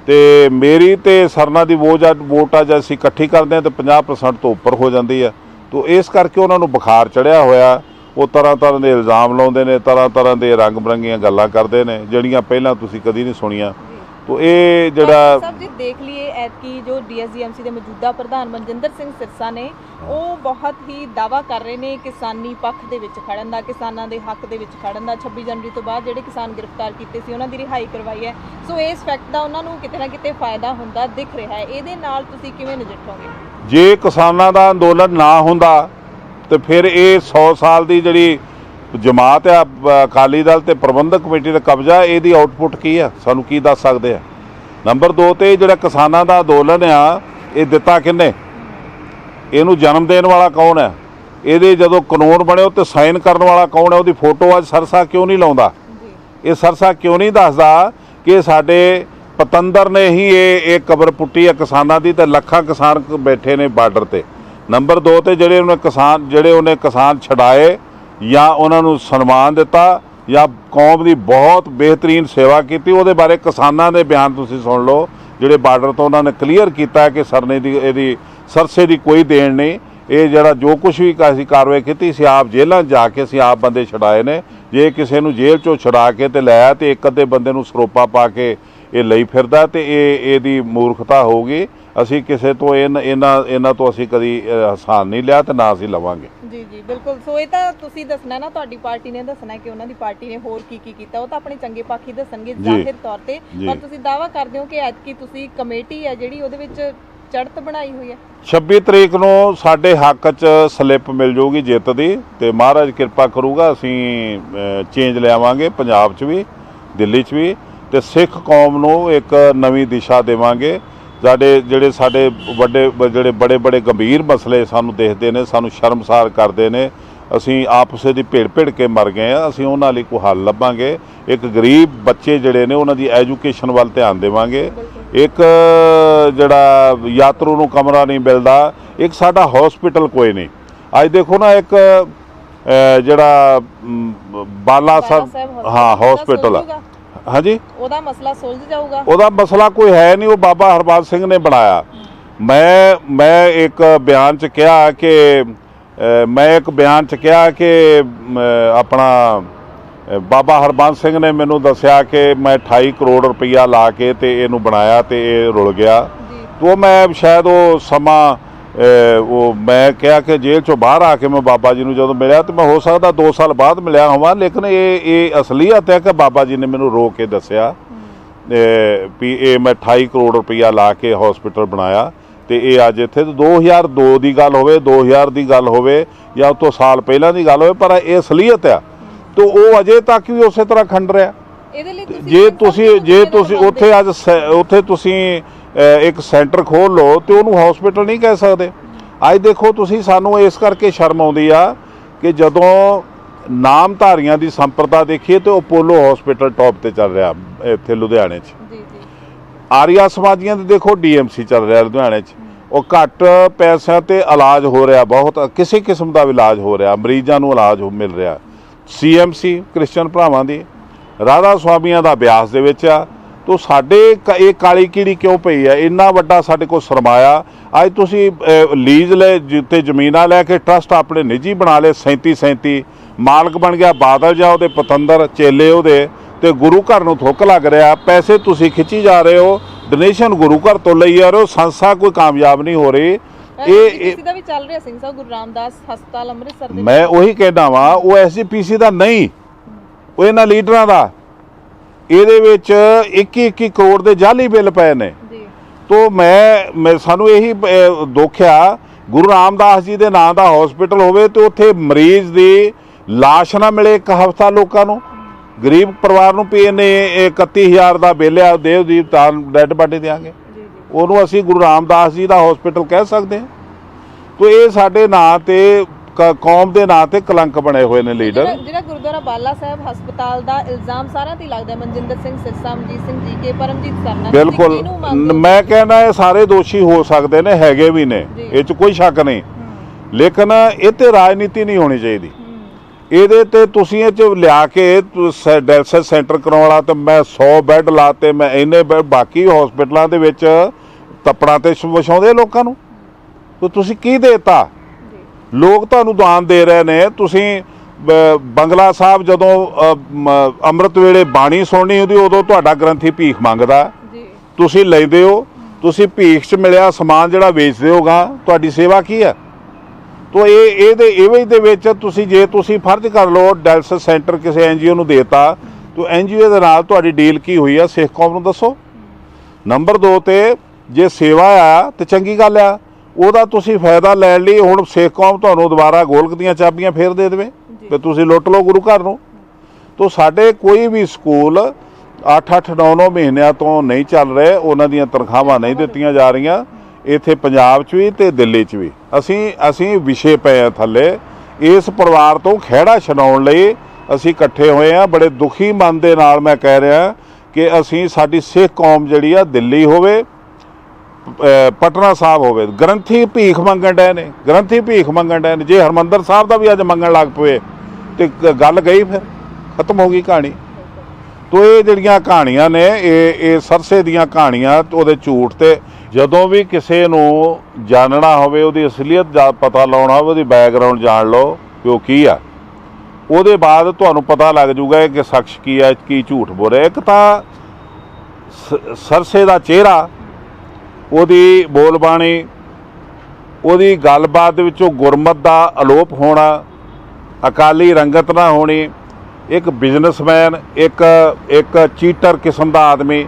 [SPEAKER 1] ਤੇ ਮੇਰੀ ਤੇ ਸਰਨਾ ਦੀ ਵੋਟ ਅੱਜ ਅਸੀਂ ਇਕੱਠੀ ਕਰਦੇ ਹਾਂ ਤੇ 50% ਤੋਂ ਉੱਪਰ ਹੋ ਜਾਂਦੀ ਆ। ਤੋਂ ਇਸ ਕਰਕੇ ਉਹਨਾਂ ਨੂੰ ਬੁਖਾਰ ਚੜਿਆ ਹੋਇਆ, ਉਹ ਤਰ੍ਹਾਂ ਦੇ ਇਲਜ਼ਾਮ ਲਾਉਂਦੇ ਨੇ, ਤਰ੍ਹਾਂ ਦੇ ਰੰਗ ਬਰੰਗੀਆਂ ਗੱਲਾਂ ਕਰਦੇ ਨੇ ਜਿਹੜੀਆਂ ਪਹਿਲਾਂ ਤੁਸੀਂ ਕਦੀ ਨਹੀਂ ਸੁਣੀਆਂ। तो ये जड़ा
[SPEAKER 2] साहब जी देख लिए ऐतकी जो DSGMC के मौजूदा प्रधान मनजिंदर सिंह सिरसा ने वो बहुत ही दावा कर रहे हैं किसानी पक्ष दे विच खड़न दा, किसानां दे हक दे विच खड़न दा। 26 जनवरी तो बाद जिहड़े किसान गिरफ्तार कीते सी उन्हां दी रिहाई करवाई है, सो इस फैक्ट दा उन्हां नूं किते ना किते फायदा हुंदा दिख रहा है। इहदे नाल तुसीं किवें नजिठोगे?
[SPEAKER 1] जे किसानां दा अंदोलन ना हुंदा तो फिर ये 100 साल की जिहड़ी जमात है अकाली दल ते प्रबंधक कमेटी का कब्जा, ਇਹਦੀ आउटपुट की है सानू की दस सकते हैं। नंबर 2 ते ਜਿਹੜਾ किसानां ਦਾ अंदोलन आ ਇਹ ਦਿੱਤਾ ਕਿੰਨੇ, ਇਹਨੂੰ जन्म देने वाला कौन है, ਇਹਦੇ ਜਦੋਂ ਕਾਨੂੰਨ ਬਣੇ ਉੱਤੇ ਸਾਈਨ ਕਰਨ ਵਾਲਾ ਕੌਣ ਹੈ, ਉਹਦੀ ਫੋਟੋ ਅੱਜ ਸਰਸਾ ਕਿਉਂ ਨਹੀਂ ਲਾਉਂਦਾ? ਇਹ ਸਰਸਾ ਕਿਉਂ ਨਹੀਂ ਦੱਸਦਾ ਕਿ ਸਾਡੇ ਪਤੰਦਰ ਨੇ ਹੀ ਇਹ ਕਬਰ ਪੁੱਟੀ ਹੈ ਕਿਸਾਨਾਂ ਦੀ ਤੇ ਲੱਖਾਂ ਕਿਸਾਨ ਬੈਠੇ ਨੇ ਬਾਰਡਰ ਤੇ। नंबर 2 ਤੇ ਜਿਹੜੇ ਉਹਨੇ ਕਿਸਾਨ ਛਡਾਏ ਜਾਂ ਉਹਨਾਂ ਨੂੰ ਸਨਮਾਨ ਦਿੱਤਾ ਜਾਂ ਕੌਮ ਦੀ ਬਹੁਤ ਬਿਹਤਰੀਨ ਸੇਵਾ ਕੀਤੀ, ਉਹਦੇ ਬਾਰੇ ਕਿਸਾਨਾਂ ਦੇ ਬਿਆਨ ਤੁਸੀਂ ਸੁਣ ਲਓ ਜਿਹੜੇ ਬਾਰਡਰ ਤੋਂ ਉਹਨਾਂ ਨੇ ਕਲੀਅਰ ਕੀਤਾ ਕਿ ਸਰਸੇ ਦੀ ਕੋਈ ਦੇਣ ਨਹੀਂ। ਇਹ ਜਿਹੜਾ ਜੋ ਕੁਛ ਵੀ ਅਸੀਂ ਕਾਰਵਾਈ ਕੀਤੀ ਸੀ ਆਪ ਜੇਲ੍ਹਾਂ ਜਾ ਕੇ ਅਸੀਂ ਆਪ ਬੰਦੇ ਛਡਾਏ ਨੇ। ਜੇ ਕਿਸੇ ਨੂੰ ਜੇਲ੍ਹ ਚੋਂ ਛੁਡਾ ਕੇ ਤੇ ਲਿਆ ਤੇ ਇੱਕ ਅੱਧੇ ਬੰਦੇ ਨੂੰ ਸਰੋਪਾ ਪਾ ਕੇ ਇਹ ਲਈ ਫਿਰਦਾ ਤੇ ਇਹਦੀ ਮੂਰਖਤਾ ਹੋਊਗੀ। ਅਸੀਂ ਕਿਸੇ ਤੋਂ ਇਹਨਾਂ ਤੋਂ ਅਸੀਂ ਕਦੀ ਹਸਾਨ ਨਹੀਂ ਲਿਆ ਤੇ ਨਾ ਅਸੀਂ ਲਵਾਂਗੇ।
[SPEAKER 2] ਜੀ ਜੀ ਬਿਲਕੁਲ। ਸੋ ਇਹ ਤਾਂ ਤੁਸੀਂ ਦੱਸਣਾ ਨਾ, ਤੁਹਾਡੀ ਪਾਰਟੀ ਨੇ ਦੱਸਣਾ ਕਿ ਉਹਨਾਂ ਦੀ ਪਾਰਟੀ ਨੇ ਹੋਰ ਕੀ ਕੀਤਾ, ਉਹ ਤਾਂ ਆਪਣੇ ਚੰਗੇ ਪੱਖ ਹੀ ਦੱਸਣਗੇ ਜ਼ਾਹਿਰ ਤੌਰ ਤੇ। ਪਰ ਤੁਸੀਂ ਦਾਅਵਾ ਕਰਦੇ ਹੋ ਕਿ ਐਤਕੀ ਤੁਸੀਂ ਕਮੇਟੀ ਹੈ ਜਿਹੜੀ ਉਹਦੇ ਵਿੱਚ ਚੜ੍ਹਤ ਬਣਾਈ ਹੋਈ ਹੈ। 26 ਤਰੀਕ ਨੂੰ ਸਾਡੇ ਹੱਕ 'ਚ ਸਲਿੱਪ ਮਿਲ ਜਾਊਗੀ ਜਿੱਤ ਦੀ ਤੇ ਮਹਾਰਾਜ ਕਿਰਪਾ ਕਰੂਗਾ ਅਸੀਂ ਚੇਂਜ ਲਿਆਵਾਂਗੇ ਪੰਜਾਬ 'ਚ ਵੀ ਦਿੱਲੀ 'ਚ ਵੀ ਤੇ ਸਿੱਖ ਕੌਮ ਨੂੰ ਇੱਕ ਨਵੀਂ ਦਿਸ਼ਾ ਦੇਵਾਂਗੇ। ਸਾਡੇ ਵੱਡੇ ਬੜੇ ਗੰਭੀਰ ਮਸਲੇ ਸਾਨੂੰ ਦੇਖਦੇ ਨੇ, ਸਾਨੂੰ ਸ਼ਰਮਸਾਰ ਕਰਦੇ ਨੇ, ਅਸੀਂ ਆਪਸੇ ਦੀ ਭਿੜ ਕੇ ਮਰ ਗਏ ਆ, ਅਸੀਂ ਉਹਨਾਂ ਲਈ ਕੋਈ ਹੱਲ ਲੱਭਾਂਗੇ। ਇੱਕ ਗਰੀਬ ਬੱਚੇ ਜਿਹੜੇ ਨੇ ਉਹਨਾਂ ਦੀ ਐਜੂਕੇਸ਼ਨ ਵੱਲ ਧਿਆਨ ਦੇਵਾਂਗੇ। ਇੱਕ ਜਿਹੜਾ ਯਾਤਰੂ ਨੂੰ ਕਮਰਾ ਨਹੀਂ ਮਿਲਦਾ, ਇੱਕ ਸਾਡਾ ਹਸਪੀਟਲ ਕੋਈ ਨਹੀਂ। ਅੱਜ ਦੇਖੋ ਨਾ ਇੱਕ ਜਿਹੜਾ ਬਾਲਾ ਸਾਹਿਬ ਹਾਂ ਹਸਪੀਟਲ ਆ, हाँ जी ਉਹਦਾ ਮਸਲਾ ਸੁਲਝ ਜਾਊਗਾ।
[SPEAKER 1] ਉਹਦਾ ਮਸਲਾ ਕੋਈ ਹੈ ਨਹੀਂ, ਉਹ ਬਾਬਾ ਹਰਬਾਲ ਸਿੰਘ ਨੇ ਬਣਾਇਆ। ਮੈਂ ਇੱਕ ਬਿਆਨ 'ਚ ਕਿਹਾ ਕਿ ਆਪਣਾ ਬਾਬਾ ਹਰਬਾਲ ਸਿੰਘ ਨੇ ਮੈਨੂੰ ਦੱਸਿਆ ਕਿ ਮੈਂ 28 ਕਰੋੜ ਰੁਪਈਆ ਲਾ ਕੇ ਤੇ ਇਹਨੂੰ ਬਣਾਇਆ ਤੇ ਇਹ ਰੁਲ ਗਿਆ। तो मैं शायद वो समा मैं कहा कि जेल चो बाहर आके मैं बाबा जी जो मिलया तो मैं हो सकता 2 साल बाद मिलया होवां, लेकिन ये असलीयत है कि बाबा जी ने मैनू रो के दसिया भी ये मैं 28 करोड़ रुपया ला के हॉस्पिटल बनाया तो ये अज इत्थे 2002 की गल होवे 2000 की गल होवे या उस तो साल पहला की गल होवे, पर ये असलीयत है। तो वो अजे तक भी उस तरह खंड रहा। जे उत्थे अज उत्थे तुसीं एक सेंटर खोल लो तो उन्होंने हॉस्पिटल नहीं कह सकते। अज देखो तुसी सानू इस करके शर्म आउंदी आ कि जदों नामधारियां दी संप्रदा देखिए तो अपोलो हॉस्पिटल टॉप ते चल रहा इत्थे लुधियाने च, आर्या समाजियां दे देखो DMC चल रहा लुधियाने च, और घट पैसों ते इलाज हो रहा, बहुत किसी किस्म का इलाज हो रहा, मरीजों को इलाज मिल रहा। CMC क्रिश्चन भरावां दी राधा स्वामियां दा ब्यास दे विच आ। तो साडे ये काली कीड़ी क्यों पई है? इन्ना वड्डा साडे कोल सरमाया। अज तुसी लीज ले जिते जमीनां लैके ट्रस्ट अपने निजी बना ले, 37 मालक बन गया बादल जा उहदे पतंदर चेले उहदे ते गुरु घर नूं थुक लग रहा। पैसे तुसी खिच्ची जा रहे हो, डोनेशन गुरु घर तो लई जा रहे हो, संस्था कोई कामयाब नहीं हो रही।
[SPEAKER 2] ਐਸਜੀਪੀਸੀ ਦਾ ਵੀ ਚੱਲ ਰਿਹਾ ਸਿੰਘ ਸਾਹਿਬ, ਗੁਰੂ ਰਾਮਦਾਸ ਹਸਪਤਾਲ ਅੰਮ੍ਰਿਤਸਰ ਦੇ
[SPEAKER 1] ਮੈਂ ਉਹੀ ਕਹਿਣਾ ਵਾ, ਉਹ ਐਸਜੀਪੀਸੀ ਦਾ ਨਹੀਂ, ਉਹ ਇਹਨਾਂ ਲੀਡਰਾਂ ਦਾ। ਇਹਦੇ ਵਿੱਚ 21 ਕਰੋੜ ਦੇ ਜਾਲੀ ਬਿੱਲ ਪਏ ਨੇ।
[SPEAKER 2] ਜੀ
[SPEAKER 1] ਤੋ ਮੈਂ ਸਾਨੂੰ ਇਹੀ ਦੁੱਖ ਆ, ਗੁਰੂ ਰਾਮਦਾਸ ਜੀ ਦੇ ਨਾਂ ਦਾ ਹਸਪੀਟਲ ਹੋਵੇ ਤੇ ਉੱਥੇ ਮਰੀਜ਼ ਦੀ ਲਾਸ਼ ਨਾ ਮਿਲੇ ਇੱਕ ਹਫ਼ਤਾ ਲੋਕਾਂ ਨੂੰ, ਗਰੀਬ ਪਰਿਵਾਰ ਨੂੰ, ਵੀ ਇਹਨੇ 31,000 ਦਾ ਬਿੱਲ ਆ, ਦੇਵਦੀਪ ਤਾਂ ਡੈਡ ਬਾਡੀ ਦਿਆਂਗੇ, ਉਹਨੂੰ ਅਸੀਂ ਗੁਰੂ ਰਾਮਦਾਸ ਜੀ ਦਾ ਹਸਪੀਟਲ ਕਹਿ ਸਕਦੇ ਹਾਂ। ਤੋ ਇਹ ਸਾਡੇ ਨਾਂ ਤੇ ਕੌਮ ਦੇ ਨਾਂ ਤੇ ਕਲੰਕ ਬਣੇ ਹੋਏ ਨੇ ਲੀਡਰ।
[SPEAKER 2] ਜਿਹੜਾ ਗੁਰਦੁਆਰਾ ਬਾਲਾ ਸਾਹਿਬ ਹਸਪਤਾਲ ਦਾ ਇਲਜ਼ਾਮ ਸਾਰਿਆਂ ਤੇ ਲੱਗਦਾ, ਮਨਜਿੰਦਰ ਸਿੰਘ ਸਿਰਸਾ, ਮਨਜੀਤ ਸਿੰਘ ਜੀਕੇ, ਪਰਮਜੀਤ ਸਰਨਾ,
[SPEAKER 1] ਬਿਲਕੁਲ ਮੈਂ ਕਹਿੰਦਾ ਇਹ ਸਾਰੇ ਦੋਸ਼ੀ ਹੋ ਸਕਦੇ ਨੇ, ਹੈਗੇ ਵੀ ਨੇ, ਇਹ 'ਚ ਕੋਈ ਸ਼ੱਕ ਨਹੀਂ, ਲੇਕਿਨ ਇਹ ਤੇ ਰਾਜਨੀਤੀ ਨਹੀਂ ਹੋਣੀ ਚਾਹੀਦੀ। ਇਹਦੇ ਤੇ ਤੁਸੀਂ ਇਹ 'ਚ ਲਿਆ ਕੇ ਡਾਇਲਸਿਸ ਸੈਂਟਰ ਕਰਾਉਣ ਵਾਲਾ ਤੇ ਮੈਂ 100 ਬੈੱਡ ਲਾਤੇ, ਮੈਂ ਇੰਨੇ ਬੈੱਡ, ਬਾਕੀ ਹਸਪੀਟਲਾਂ ਦੇ ਵਿੱਚ ਤੱਪੜਾਂ ਤੇ ਵਿਛਾਉਂਦੇ ਲੋਕਾਂ ਨੂੰ। ਤੇ ਤੁਸੀਂ ਕੀ ਦੇਤਾ? ਲੋਕ ਤੁਹਾਨੂੰ ਦਾਨ ਦੇ ਰਹੇ ਨੇ। ਤੁਸੀਂ ਬੰਗਲਾ ਸਾਹਿਬ ਜਦੋਂ ਅੰਮ੍ਰਿਤ ਵੇਲੇ ਬਾਣੀ ਸੁਣਨੀ ਹੁੰਦੀ, ਉਦੋਂ ਤੁਹਾਡਾ ਗ੍ਰੰਥੀ ਭੀਖ ਮੰਗਦਾ, ਤੁਸੀਂ ਲੈਂਦੇ ਹੋ, ਤੁਸੀਂ ਭੀਖ 'ਚ ਮਿਲਿਆ ਸਮਾਨ ਜਿਹੜਾ ਵੇਚਦੇ ਹੋਗਾ, ਤੁਹਾਡੀ ਸੇਵਾ ਕੀ ਹੈ? ਤੋ ਇਹਦੇ ਦੇ ਵਿੱਚ ਤੁਸੀਂ, ਜੇ ਤੁਸੀਂ ਫਰਜ਼ ਕਰ ਲਓ ਡਾਇਲਸਿਸ ਸੈਂਟਰ ਕਿਸੇ ਐਨਜੀਓ ਨੂੰ ਦੇਤਾ, ਤੋ ਐਨਜੀਓ ਦੇ ਨਾਲ ਤੁਹਾਡੀ ਡੀਲ ਕੀ ਹੋਈ ਆ, ਸਿੱਖ ਕੌਮ ਨੂੰ ਦੱਸੋ। ਨੰਬਰ 2 ਤੇ ਜੇ ਸੇਵਾ ਆ ਤੇ ਚੰਗੀ ਗੱਲ ਆ, ਉਹਦਾ ਤੁਸੀਂ ਫਾਇਦਾ ਲੈਣ ਲਈ ਹੁਣ ਸਿੱਖ ਕੌਮ ਤੁਹਾਨੂੰ ਦੁਬਾਰਾ ਗੋਲਕ ਦੀਆਂ ਚਾਬੀਆਂ ਫੇਰ ਦੇ ਦੇਵੇ ਤੇ ਤੁਸੀਂ ਲੁੱਟ ਲਓ ਗੁਰੂ ਘਰ ਨੂੰ। ਤੋ ਸਾਡੇ ਕੋਈ ਵੀ ਸਕੂਲ 8-8 9-9 ਮਹੀਨਿਆਂ ਤੋਂ ਨਹੀਂ ਚੱਲ ਰਹੇ, ਉਹਨਾਂ ਦੀਆਂ ਤਨਖਾਹਾਂ ਨਹੀਂ ਦਿੱਤੀਆਂ ਜਾ ਰਹੀਆਂ, ਇੱਥੇ ਪੰਜਾਬ 'ਚ ਵੀ ਤੇ ਦਿੱਲੀ 'ਚ ਵੀ। ਅਸੀਂ ਵਿਸ਼ੇ ਪਏ ਆ ਥੱਲੇ। ਇਸ ਪਰਿਵਾਰ ਤੋਂ ਖਹਿੜਾ ਛਡਾਉਣ ਲਈ ਅਸੀਂ ਇਕੱਠੇ ਹੋਏ ਆ। ਬੜੇ ਦੁਖੀ ਮਨ ਦੇ ਨਾਲ ਮੈਂ ਕਹਿ ਰਿਹਾ ਕਿ ਅਸੀਂ, ਸਾਡੀ ਸਿੱਖ ਕੌਮ ਜਿਹੜੀ ਆ, ਦਿੱਲੀ ਹੋਵੇ, ਪਟਨਾ ਸਾਹਿਬ ਹੋਵੇ, ਗ੍ਰੰਥੀ ਭੀਖ ਮੰਗਣ ਡਏ ਨੇ, ਗ੍ਰੰਥੀ ਭੀਖ ਮੰਗਣ ਡਏ ਨੇ। ਜੇ ਹਰਿਮੰਦਰ ਸਾਹਿਬ ਦਾ ਵੀ ਅੱਜ ਮੰਗਣ ਲੱਗ ਪਏ ਤੇ ਗੱਲ ਗਈ, ਫਿਰ ਖਤਮ ਹੋ ਗਈ ਕਹਾਣੀ। ਤੋ ਇਹ ਜਿਹੜੀਆਂ ਕਹਾਣੀਆਂ ਨੇ, ਇਹ ਸਰਸੇ ਦੀਆਂ ਕਹਾਣੀਆਂ, ਉਹਦੇ ਝੂਠ। ਤੇ ਜਦੋਂ ਵੀ ਕਿਸੇ ਨੂੰ ਜਾਣਨਾ ਹੋਵੇ, ਉਹਦੀ ਅਸਲੀਅਤ ਦਾ ਪਤਾ ਲਾਉਣਾ ਹੋਵੇ, ਉਹਦੀ ਬੈਕਗਰਾਊਂਡ ਜਾਣ ਲਓ ਕਿ ਉਹ ਕੀ ਆ, ਉਹਦੇ ਬਾਅਦ ਤੁਹਾਨੂੰ ਪਤਾ ਲੱਗ ਜੂਗਾ ਕਿ ਸ਼ਖਸ ਕੀ ਹੈ, ਕੀ ਝੂਠ ਬੋਲ ਰਿਹਾ। ਇੱਕ ਤਾਂ ਸਰਸੇ ਦਾ ਚਿਹਰਾ, ਉਹਦੀ ਬੋਲਬਾਣੀ, ਉਹਦੀ ਗੱਲਬਾਤ ਦੇ ਵਿੱਚੋਂ ਗੁਰਮਤ ਦਾ ਅਲੋਪ ਹੋਣਾ, ਅਕਾਲੀ ਰੰਗਤ ਨਾ ਹੋਣੀ, ਇੱਕ ਬਿਜ਼ਨਸਮੈਨ, ਇੱਕ ਚੀਟਰ ਕਿਸਮ ਦਾ ਆਦਮੀ,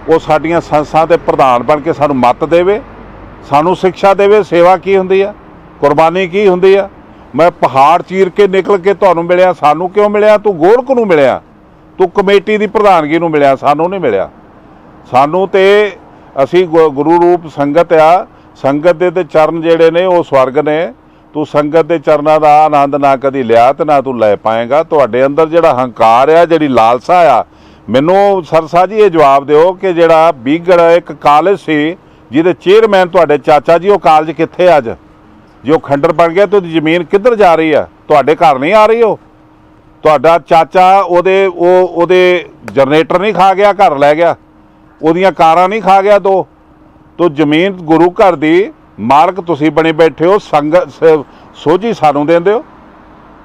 [SPEAKER 1] ਉਹ ਸਾਡੀਆਂ ਸੰਸਥਾ ਦੇ ਪ੍ਰਧਾਨ ਬਣ ਕੇ ਸਾਨੂੰ ਮੱਤ ਦੇਵੇ, ਸਾਨੂੰ ਸਿੱਖਿਆ ਦੇਵੇ ਸੇਵਾ ਕੀ ਹੁੰਦੀ ਆ, ਕੁਰਬਾਨੀ ਕੀ ਹੁੰਦੀ ਆ। ਮੈਂ ਪਹਾੜ ਚੀਰ ਕੇ ਨਿਕਲ ਕੇ ਤੁਹਾਨੂੰ ਮਿਲਿਆ, ਸਾਨੂੰ ਕਿਉਂ ਮਿਲਿਆ? ਤੂੰ ਗੋਲਕ ਨੂੰ ਮਿਲਿਆ, ਤੂੰ ਕਮੇਟੀ ਦੀ ਪ੍ਰਧਾਨਗੀ ਨੂੰ ਮਿਲਿਆ, ਸਾਨੂੰ ਨਹੀਂ ਮਿਲਿਆ। ਸਾਨੂੰ ਤੇ ਅਸੀਂ ਗੁਰੂ ਰੂਪ ਸੰਗਤ ਆ, ਸੰਗਤ ਦੇ ਤੇ ਚਰਨ ਜਿਹੜੇ ਨੇ ਉਹ ਸਵਰਗ ਨੇ। ਤੂੰ ਸੰਗਤ ਦੇ ਚਰਨਾਂ ਦਾ ਆਨੰਦ ਨਾ ਕਦੀ ਲਿਆ ਤੇ ਨਾ ਤੂੰ ਲੈ ਪਾਏਗਾ। ਤੁਹਾਡੇ ਅੰਦਰ ਜਿਹੜਾ ਹੰਕਾਰ ਆ, ਜਿਹੜੀ ਲਾਲਸਾ ਆ, ਮੈਨੂੰ ਸਰਸਾ ਜੀ ਇਹ ਜਵਾਬ ਦਿਓ ਕਿ ਜਿਹੜਾ ਬੀਗੜ ਇੱਕ ਕਾਲਜ ਸੀ ਜਿਹਦੇ ਚੇਅਰਮੈਨ ਤੁਹਾਡੇ ਚਾਚਾ ਜੀ, ਉਹ ਕਾਲਜ ਕਿੱਥੇ ਅੱਜ? ਜੇ ਉਹ ਖੰਡਰ ਬਣ ਗਿਆ ਤੇ ਉਹਦੀ ਜ਼ਮੀਨ ਕਿੱਧਰ ਜਾ ਰਹੀ ਆ? ਤੁਹਾਡੇ ਘਰ ਨਹੀਂ ਆ ਰਹੀ? ਉਹ ਤੁਹਾਡਾ ਚਾਚਾ ਉਹਦੇ ਜਨਰੇਟਰ ਨਹੀਂ ਖਾ ਗਿਆ, ਘਰ ਲੈ ਗਿਆ, ਉਹਦੀਆਂ ਕਾਰਾਂ ਨਹੀਂ ਖਾ ਗਿਆ ਦੋ। ਤੋ ਜ਼ਮੀਨ ਗੁਰੂ ਘਰ ਦੀ ਮਾਲਕ ਤੁਸੀਂ ਬਣੇ ਬੈਠੇ ਹੋ, ਸੰਗਤ ਸੋਝੀ ਸਾਨੂੰ ਦਿੰਦੇ ਹੋ।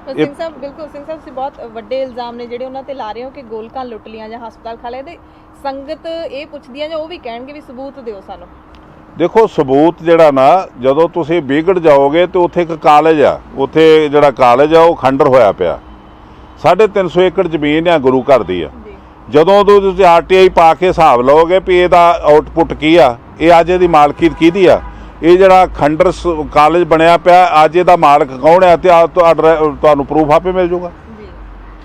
[SPEAKER 2] ਸਿੰਘ ਸਾਹਿਬ, ਬਿਲਕੁਲ ਸਿੰਘ ਸਾਹਿਬ, ਤੁਸੀਂ ਬਹੁਤ ਵੱਡੇ ਇਲਜ਼ਾਮ ਨੇ ਜਿਹੜੇ ਉਹਨਾਂ ਤੇ ਲਾ ਰਹੇ ਹੋ ਕਿ ਗੋਲਕਾਂ ਲੁੱਟ ਲੀਆਂ ਜਾਂ ਹਸਪਤਾਲ ਖਾ ਲਿਆ, ਤੇ ਸੰਗਤ ਇਹ ਪੁੱਛਦੀ ਆ ਜਾਂ ਉਹ ਵੀ ਕਹਿਣਗੇ ਵੀ ਸਬੂਤ ਦਿਓ ਸਾਨੂੰ।
[SPEAKER 1] ਦੇਖੋ, ਸਬੂਤ ਜਿਹੜਾ ਨਾ, ਜਦੋਂ ਤੁਸੀਂ ਬੀਗੜ ਜਾਓਗੇ ਤੇ ਉੱਥੇ ਇੱਕ ਕਾਲਜ ਆ, ਉੱਥੇ ਜਿਹੜਾ ਕਾਲਜ ਆ ਉਹ ਖੰਡਰ ਹੋਇਆ ਪਿਆ, 350 ਏਕੜ ਜ਼ਮੀਨ ਆ, ਗੁਰੂ ਘਰ ਦੀ ਆ। ਜਦੋਂ ਤੁਸੀਂ RTI ਪਾ ਕੇ ਹਿਸਾਬ ਲਓਗੇ ਵੀ ਇਹਦਾ ਆਊਟਪੁੱਟ ਕੀ ਆ, ਇਹ ਅੱਜ ਇਹਦੀ ਮਾਲਕੀਅਤ ਕਿਹਦੀ ਆ, ਇਹ ਜਿਹੜਾ ਖੰਡਰ ਕਾਲਜ ਬਣਿਆ ਪਿਆ ਅੱਜ ਇਹਦਾ ਮਾਲਕ ਕੌਣ ਹੈ, ਤੇ ਤੁਹਾਨੂੰ ਪ੍ਰੂਫ ਆਪੇ ਮਿਲ ਜਾਊਗਾ।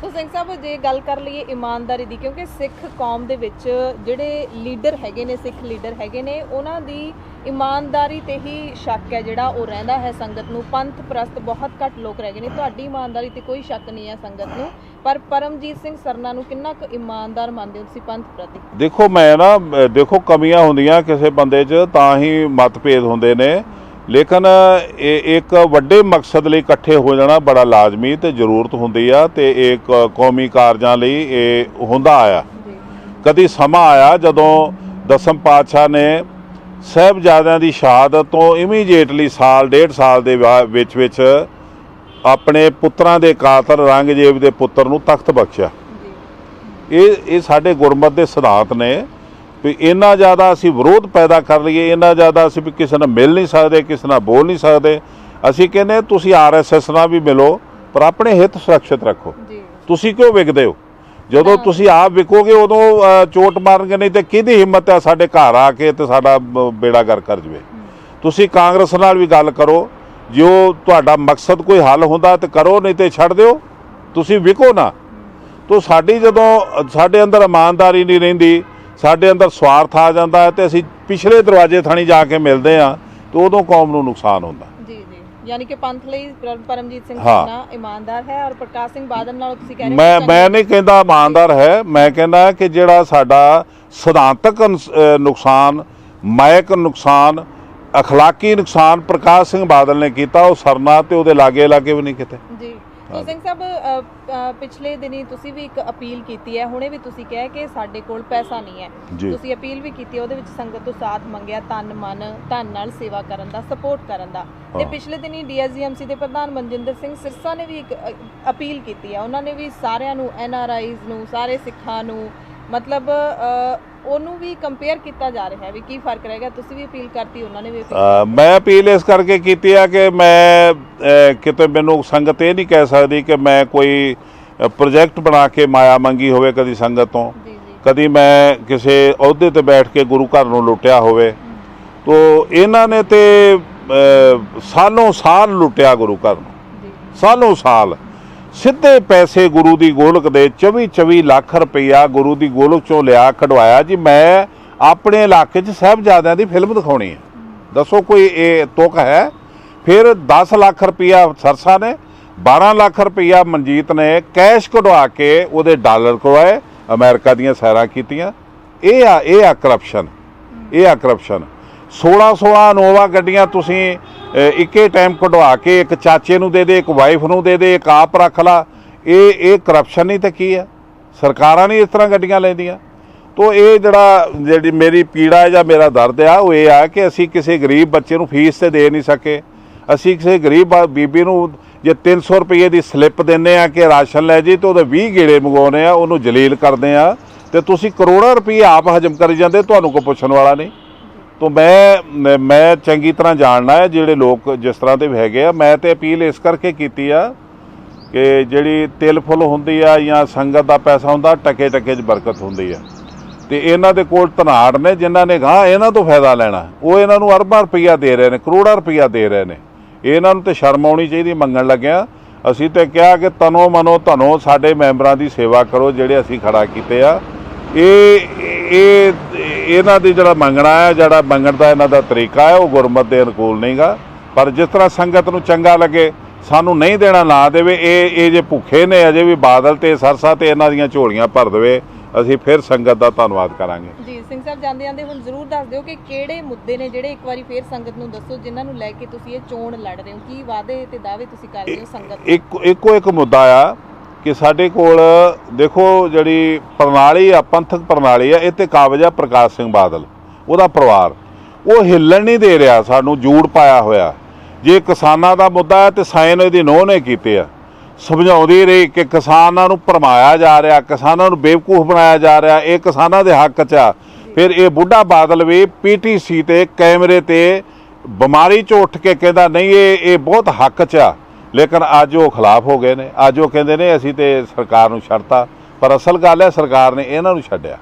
[SPEAKER 2] ਸੋ ਸਿੰਘ ਸਾਹਿਬ, ਜੇ ਗੱਲ ਕਰ ਲਈਏ ਇਮਾਨਦਾਰੀ ਦੀ, ਕਿਉਂਕਿ ਸਿੱਖ ਕੌਮ ਦੇ ਵਿੱਚ ਜਿਹੜੇ ਲੀਡਰ ਹੈਗੇ ਨੇ, ਸਿੱਖ ਲੀਡਰ ਹੈਗੇ ਨੇ, ਉਹਨਾਂ ਦੀ ਇਮਾਨਦਾਰੀ ਤੇ ਹੀ ਸ਼ੱਕ ਹੈ ਜਿਹੜਾ ਉਹ ਰਹਿੰਦਾ ਹੈ ਸੰਗਤ ਨੂੰ। ਪੰਥ ਪ੍ਰਸਤ ਬਹੁਤ ਘੱਟ ਲੋਕ ਰਹਿ ਗਏ ਨੇ, ਤੁਹਾਡੀ ਇਮਾਨਦਾਰੀ ਤੇ ਕੋਈ ਸ਼ੱਕ ਨਹੀਂ ਹੈ ਸੰਗਤ ਨੂੰ, ਪਰ ਪਰਮਜੀਤ ਸਿੰਘ ਸਰਨਾ ਨੂੰ ਕਿੰਨਾ ਕੁ ਇਮਾਨਦਾਰ ਮੰਨਦੇ ਹੋ ਤੁਸੀਂ ਪੰਥ ਪ੍ਰਤੀ?
[SPEAKER 1] ਦੇਖੋ, ਮੈਂ ਨਾ, ਦੇਖੋ ਕਮੀਆਂ ਹੁੰਦੀਆਂ ਕਿਸੇ ਬੰਦੇ 'ਚ ਤਾਂ ਹੀ ਮਤਭੇਦ ਹੁੰਦੇ ਨੇ, ਲੇਕਿਨ ਇਹ ਇੱਕ ਵੱਡੇ ਮਕਸਦ ਲਈ ਇਕੱਠੇ ਹੋ ਜਾਣਾ ਬੜਾ ਲਾਜ਼ਮੀ ਤੇ ਜ਼ਰੂਰਤ ਹੁੰਦੀ ਆ, ਤੇ ਇੱਕ ਕੌਮੀ ਕਾਰਜਾਂ ਲਈ ਇਹ ਹੁੰਦਾ ਆਇਆ। ਕਦੀ ਸਮਾਂ ਆਇਆ ਜਦੋਂ ਦਸਮ ਪਾਤਸ਼ਾਹ ਨੇ ਸਾਹਿਬਜ਼ਾਦਿਆਂ ਦੀ ਸ਼ਹਾਦਤ ਤੋਂ ਇਮੀਡੀਏਟਲੀ ਸਾਲ 1.5 ਸਾਲ ਦੇ ਵਿੱਚ ਆਪਣੇ ਪੁੱਤਰਾਂ ਦੇ ਕਾਤਲ ਔਰੰਗਜ਼ੇਬ ਦੇ ਪੁੱਤਰ ਨੂੰ ਤਖਤ ਬਖਸ਼ਿਆ। ਇਹ ਸਾਡੇ ਗੁਰਮਤਿ ਦੇ ਸਿਧਾਂਤ ਨੇ। ਵੀ ਇੰਨਾ ਜ਼ਿਆਦਾ ਅਸੀਂ ਵਿਰੋਧ ਪੈਦਾ ਕਰ ਲਈਏ, ਇੰਨਾ ਜ਼ਿਆਦਾ ਅਸੀਂ ਵੀ ਕਿਸੇ ਨਾਲ ਮਿਲ ਨਹੀਂ ਸਕਦੇ, ਕਿਸੇ ਨਾਲ ਬੋਲ ਨਹੀਂ ਸਕਦੇ। ਅਸੀਂ ਕਹਿੰਦੇ ਤੁਸੀਂ RSS ਨਾਲ ਵੀ ਮਿਲੋ ਪਰ ਆਪਣੇ ਹਿੱਤ ਸੁਰੱਖਿਅਤ ਰੱਖੋ। ਤੁਸੀਂ ਕਿਉਂ ਵਿਕਦੇ ਹੋ? ਜਦੋਂ ਤੁਸੀਂ ਆਪ ਵਿਕੋਗੇ ਉਦੋਂ ਚੋਟ ਮਾਰਨਗੇ, ਨਹੀਂ ਤੇ ਕਿਹਦੀ ਹਿੰਮਤ ਹੈ ਸਾਡੇ ਘਰ ਆ ਕੇ ਤੇ ਸਾਡਾ ਬੇੜਾ ਗਰ ਕਰ ਜਵੇ। ਤੁਸੀਂ ਕਾਂਗਰਸ ਨਾਲ ਵੀ ਗੱਲ ਕਰੋ, ਜੋ ਤੁਹਾਡਾ ਮਕਸਦ ਕੋਈ ਹੱਲ ਹੁੰਦਾ ਤੇ ਕਰੋ, ਨਹੀਂ ਤੇ ਛੱਡ ਦਿਓ, ਤੁਸੀਂ ਵਿਕੋ ਨਾ। ਤੋ ਸਾਡੀ ਜਦੋਂ ਸਾਡੇ ਅੰਦਰ ਇਮਾਨਦਾਰੀ ਨਹੀਂ ਰਹਿੰਦੀ, ਸਾਡੇ ਅੰਦਰ ਸਵਾਰਥ ਆ ਜਾਂਦਾ ਹੈ ਤੇ ਅਸੀਂ ਪਿਛਲੇ ਦਰਵਾਜ਼ੇ ਥਾਣੀ ਜਾ ਕੇ ਮਿਲਦੇ ਹਾਂ ਤੇ ਉਦੋਂ ਕੌਮ ਨੂੰ ਨੁਕਸਾਨ ਹੁੰਦਾ।
[SPEAKER 2] यानी कि पंथ ਲਈ परमजीत ਸਿੰਘ ਨਾ ਇਮਾਨਦਾਰ ਹੈ ਔਰ ਪ੍ਰਕਾਸ਼ ਸਿੰਘ ਬਾਦਲ ਨਾਲ ਤੁਸੀਂ ਕਹਿ ਰਹੇ
[SPEAKER 1] ਮੈਂ ਨਹੀਂ ਕਹਿੰਦਾ ਇਮਾਨਦਾਰ ਹੈ, ਮੈਂ ਕਹਿੰਦਾ ਕਿ ਜਿਹੜਾ ਸਾਡਾ ਸਿਧਾਂਤਕ ਨੁਕਸਾਨ, ਮਾਇਕ ਨੁਕਸਾਨ, ਅਖਲਾਕੀ ਨੁਕਸਾਨ ਪ੍ਰਕਾਸ਼ ਸਿੰਘ ਬਾਦਲ ਨੇ ਕੀਤਾ, ਉਹ ਸਰਨਾ ਤੇ ਉਹਦੇ ਲਾਗੇ ਵੀ ਨਹੀਂ ਕਿਤੇ।
[SPEAKER 2] ਜੀ ਸਿੰਘ ਸਾਹਿਬ, ਪਿਛਲੇ ਦਿਨੀ ਤੁਸੀਂ ਵੀ ਇੱਕ ਅਪੀਲ ਕੀਤੀ ਹੈ, ਹੁਣੇ ਵੀ ਤੁਸੀਂ ਕਿਹਾ ਕਿ ਸਾਡੇ ਕੋਲ ਪੈਸਾ ਨਹੀਂ ਹੈ, ਤੁਸੀਂ ਅਪੀਲ ਵੀ ਕੀਤੀ, ਉਹਦੇ ਵਿੱਚ ਸੰਗਤ ਤੋਂ ਸਾਥ ਮੰਗਿਆ, ਤਨ ਮਨ ਧਨ ਨਾਲ ਸੇਵਾ ਕਰਨ ਦਾ, ਸਪੋਰਟ ਕਰਨ ਦਾ। ਤੇ ਪਿਛਲੇ ਦਿਨੀ DSGMC ਦੇ ਪ੍ਰਧਾਨ ਮਨਜਿੰਦਰ ਸਿੰਘ ਸਿਰਸਾ ਨੇ ਵੀ ਇੱਕ ਅਪੀਲ ਕੀਤੀ ਹੈ, ਉਹਨਾਂ ਨੇ ਵੀ ਸਾਰਿਆਂ ਨੂੰ, NRIs ਨੂੰ, ਸਾਰੇ ਸਿੱਖਾਂ ਨੂੰ, ਮਤਲਬ ਉਹਨੂੰ ਵੀ ਕੰਪੇਅਰ ਕੀਤਾ ਜਾ ਰਿਹਾ ਹੈ ਵੀ ਕੀ ਫਰਕ ਰਹੇਗਾ। ਤੁਸੀਂ ਵੀ ਅਪੀਲ ਕਰਤੀ, ਉਹਨਾਂ ਨੇ ਵੀ
[SPEAKER 1] ਮੈਂ ਅਪੀਲ ਇਸ ਕਰਕੇ ਕੀਤੀ ਆ ਕਿ ਮੈਂ ਕਿਤੇ ਮੈਨੂੰ ਸੰਗਤ ਇਹ ਨਹੀਂ ਕਹਿ ਸਕਦੀ ਕਿ ਮੈਂ ਕੋਈ ਪ੍ਰੋਜੈਕਟ ਬਣਾ ਕੇ ਮਾਇਆ ਮੰਗੀ ਹੋਵੇ ਕਦੀ ਸੰਗਤ ਤੋਂ, ਕਦੀ ਮੈਂ ਕਿਸੇ ਅਹੁਦੇ ਤੇ ਬੈਠ ਕੇ ਗੁਰੂ ਘਰ ਨੂੰ ਲੁੱਟਿਆ ਹੋਵੇ। ਤੋ ਇਹਨਾਂ ਨੇ ਤੇ ਸਾਲੋਂ ਸਾਲ ਲੁੱਟਿਆ ਗੁਰੂ ਘਰ ਨੂੰ, ਸਾਲੋਂ ਸਾਲ ਸਿੱਧੇ ਪੈਸੇ ਗੁਰੂ ਦੀ ਗੋਲਕ ਦੇ 24 ਲੱਖ ਰੁਪਈਆ ਗੁਰੂ ਦੀ ਗੋਲਕ ਚੋਂ ਲਿਆ, ਕਢਵਾਇਆ ਜੀ। ਮੈਂ ਆਪਣੇ ਇਲਾਕੇ 'ਚ ਸਾਹਿਬਜ਼ਾਦਿਆਂ ਦੀ ਫਿਲਮ ਦਿਖਾਉਣੀ ਹੈ, ਦੱਸੋ ਕੋਈ ਇਹ ਤੁਕ ਹੈ? ਫਿਰ 10 ਲੱਖ ਰੁਪਈਆ ਸਰਸਾ ਨੇ, 12 ਲੱਖ ਰੁਪਈਆ ਮਨਜੀਤ ਨੇ ਕੈਸ਼ ਕਢਵਾ ਕੇ ਉਹਦੇ ਡਾਲਰ ਕਢਵਾਏ, ਅਮਰੀਕਾ ਦੀਆਂ ਸੈਰਾਂ ਕੀਤੀਆਂ। ਇਹ ਆ ਕਰਪਸ਼ਨ, ਇਹ ਆ ਕਰਪਸ਼ਨ। 16 ਇਨੋਵਾ ਗੱਡੀਆਂ ਤੁਸੀਂ ਇੱਕੇ ਟਾਈਮ ਕਢਵਾ ਕੇ ਇੱਕ ਚਾਚੇ ਨੂੰ ਦੇ ਦੇ, ਇੱਕ ਵਾਈਫ ਨੂੰ ਦੇ ਦੇ, ਇੱਕ ਆਪ ਰੱਖ ਲਾ। ਇਹ ਕਰਪਸ਼ਨ ਨਹੀਂ ਤਾਂ ਕੀ ਹੈ? ਸਰਕਾਰਾਂ ਨਹੀਂ ਇਸ ਤਰ੍ਹਾਂ ਗੱਡੀਆਂ ਲੈਂਦੀਆਂ। ਤੋ ਇਹ ਜਿਹੜੀ ਮੇਰੀ ਪੀੜਾ ਜਾਂ ਮੇਰਾ ਦਰਦ ਆ ਉਹ ਇਹ ਆ ਕਿ ਅਸੀਂ ਕਿਸੇ ਗਰੀਬ ਬੱਚੇ ਨੂੰ ਫੀਸ ਤੇ ਦੇ ਨਹੀਂ ਸਕੇ। ਅਸੀਂ ਕਿਸੇ ਗਰੀਬ ਬੀਬੀ ਨੂੰ ਜੇ 300 ਰੁਪਏ ਦੀ ਸਲਿੱਪ ਦਿੰਦੇ ਆ ਕਿ ਰਾਸ਼ਨ ਲੈ ਜੀ, ਤੇ ਉਹਦੇ 20 ਗੇੜੇ ਮੰਗਵਾਉਂਦੇ ਆ, ਉਹਨੂੰ ਜਲੀਲ ਕਰਦੇ ਆ, ਤੇ ਤੁਸੀਂ ਕਰੋੜਾਂ ਰੁਪਏ ਆਪ ਹਜਮ ਕਰੀ ਜਾਂਦੇ, ਤੁਹਾਨੂੰ ਕੋਈ ਪੁੱਛਣ ਵਾਲਾ ਨਹੀਂ। ਤੋ ਮੈਂ ਚੰਗੀ ਤਰ੍ਹਾਂ ਜਾਣਨਾ ਹੈ ਜਿਹੜੇ ਲੋਕ ਜਿਸ ਤਰ੍ਹਾਂ ਦੇ ਵੀ ਹੈਗੇ ਆ। ਮੈਂ ਤੇ ਅਪੀਲ ਇਸ ਕਰਕੇ ਕੀਤੀ ਆ ਕਿ ਜਿਹੜੀ ਤਿਲ ਫੁੱਲ ਹੁੰਦੀ ਆ ਜਾਂ ਸੰਗਤ ਦਾ ਪੈਸਾ ਹੁੰਦਾ, ਟਕੇ 'ਚ ਬਰਕਤ ਹੁੰਦੀ ਆ। ਤੇ ਇਹਨਾਂ ਦੇ ਕੋਲ ਧਨਾੜ ਨੇ ਜਿਨ੍ਹਾਂ ਨੇ ਗਾਂ ਇਹਨਾਂ ਤੋਂ ਫਾਇਦਾ ਲੈਣਾ, ਉਹ ਇਹਨਾਂ ਨੂੰ ਅਰਬਾਂ ਰੁਪਈਆ ਦੇ ਰਹੇ ਨੇ, ਕਰੋੜਾਂ ਰੁਪਈਆ ਦੇ ਰਹੇ ਨੇ। ਇਹਨਾਂ ਨੂੰ ਤੇ ਸ਼ਰਮ ਆਉਣੀ ਚਾਹੀਦੀ ਮੰਗਣ ਲੱਗਿਆ। ਅਸੀਂ ਤੇ ਕਿਹਾ ਕਿ ਤਨੋ ਮਨੋ ਧਨੋ ਸਾਡੇ ਮੈਂਬਰਾਂ ਦੀ ਸੇਵਾ ਕਰੋ ਜਿਹੜੇ ਅਸੀਂ ਖੜਾ ਕੀਤੇ ਆ। ਇਹਨਾਂ ਦੀ ਜਿਹੜਾ ਮੰਗਣਾ ਹੈ, ਜਿਹੜਾ ਮੰਗਣ ਦਾ ਇਹਨਾਂ ਦਾ ਤਰੀਕਾ ਹੈ, ਉਹ ਗੁਰਮਤਿ ਦੇ ਅਨੁਕੂਲ ਨਹੀਂਗਾ। ਪਰ ਜਿਸ ਤਰ੍ਹਾਂ ਸੰਗਤ ਨੂੰ ਚੰਗਾ ਲੱਗੇ, ਸਾਨੂੰ ਨਹੀਂ ਦੇਣਾ ਨਾ ਦੇਵੇ। ਇਹ ਜੇ ਭੁੱਖੇ ਨੇ ਅਜੇ ਵੀ ਬਾਦਲ ਤੇ ਸਰਸਾ ਤੇ ਇਹਨਾਂ ਦੀਆਂ ਝੋਲੀਆਂ ਭਰ ਦੇਵੇ, ਅਸੀਂ ਫਿਰ ਸੰਗਤ ਦਾ ਧੰਨਵਾਦ ਕਰਾਂਗੇ।
[SPEAKER 2] ਜੀ ਸਿੰਘ ਸਾਹਿਬ, ਜਾਂਦੇ ਹੁਣ ਜ਼ਰੂਰ ਦੱਸ ਦਿਓ ਕਿ ਕਿਹੜੇ ਮੁੱਦੇ ਨੇ ਜਿਹੜੇ, ਇੱਕ ਵਾਰੀ ਫਿਰ ਸੰਗਤ ਨੂੰ ਦੱਸੋ, ਜਿਨ੍ਹਾਂ ਨੂੰ ਲੈ ਕੇ ਤੁਸੀਂ ਇਹ ਚੋਣ ਲੜ ਰਹੇ ਹੋ। ਕੀ ਵਾਅਦੇ ਤੇ ਦਾਅਵੇ ਤੁਸੀਂ ਕਰਦੇ ਹੋ ਸੰਗਤ?
[SPEAKER 1] ਇੱਕੋ ਇੱਕ ਮੁੱਦਾ ਆ ਕਿ ਸਾਡੇ ਕੋਲ ਦੇਖੋ ਜਿਹੜੀ ਪ੍ਰਣਾਲੀ ਆ, ਪੰਥਕ ਪ੍ਰਣਾਲੀ ਆ, ਇਹ ਤੇ ਕਾਬਜ਼ ਆ ਪ੍ਰਕਾਸ਼ ਸਿੰਘ ਬਾਦਲ, ਉਹਦਾ ਪਰਿਵਾਰ। ਉਹ ਹਿੱਲਣ ਨਹੀਂ ਦੇ ਰਿਹਾ, ਸਾਨੂੰ ਜੂੜ ਪਾਇਆ ਹੋਇਆ। ਜੇ ਕਿਸਾਨਾਂ ਦਾ ਮੁੱਦਾ ਹੈ ਤੇ ਸਾਈਨ ਇਹਦੀ ਨੋਹ ਨੇ ਕੀਤੇ ਆ, ਸਮਝਾਉਂਦੀ ਰਹੀ ਕਿ ਕਿਸਾਨਾਂ ਨੂੰ ਭਰਮਾਇਆ ਜਾ ਰਿਹਾ, ਕਿਸਾਨਾਂ ਨੂੰ ਬੇਵਕੂਫ ਬਣਾਇਆ ਜਾ ਰਿਹਾ, ਇਹ ਕਿਸਾਨਾਂ ਦੇ ਹੱਕ 'ਚ ਆ। ਫਿਰ ਇਹ ਬੁੱਢਾ ਬਾਦਲ ਵੀ PTC ਤੇ ਕੈਮਰੇ ਤੇ ਬਿਮਾਰੀ 'ਚੋਂ ਉੱਠ ਕੇ ਕਹਿੰਦਾ ਨਹੀਂ ਇਹ ਬਹੁਤ ਹੱਕ 'ਚ ਆ। ਲੇਕਿਨ ਅੱਜ ਉਹ ਖਿਲਾਫ ਹੋ ਗਏ ਨੇ। ਅੱਜ ਉਹ ਕਹਿੰਦੇ ਨੇ ਅਸੀਂ ਤੇ ਸਰਕਾਰ ਨੂੰ ਛੱਡਤਾ, ਪਰ ਅਸਲ ਗੱਲ ਹੈ ਸਰਕਾਰ ਨੇ ਇਹਨਾਂ ਨੂੰ ਛੱਡਿਆ।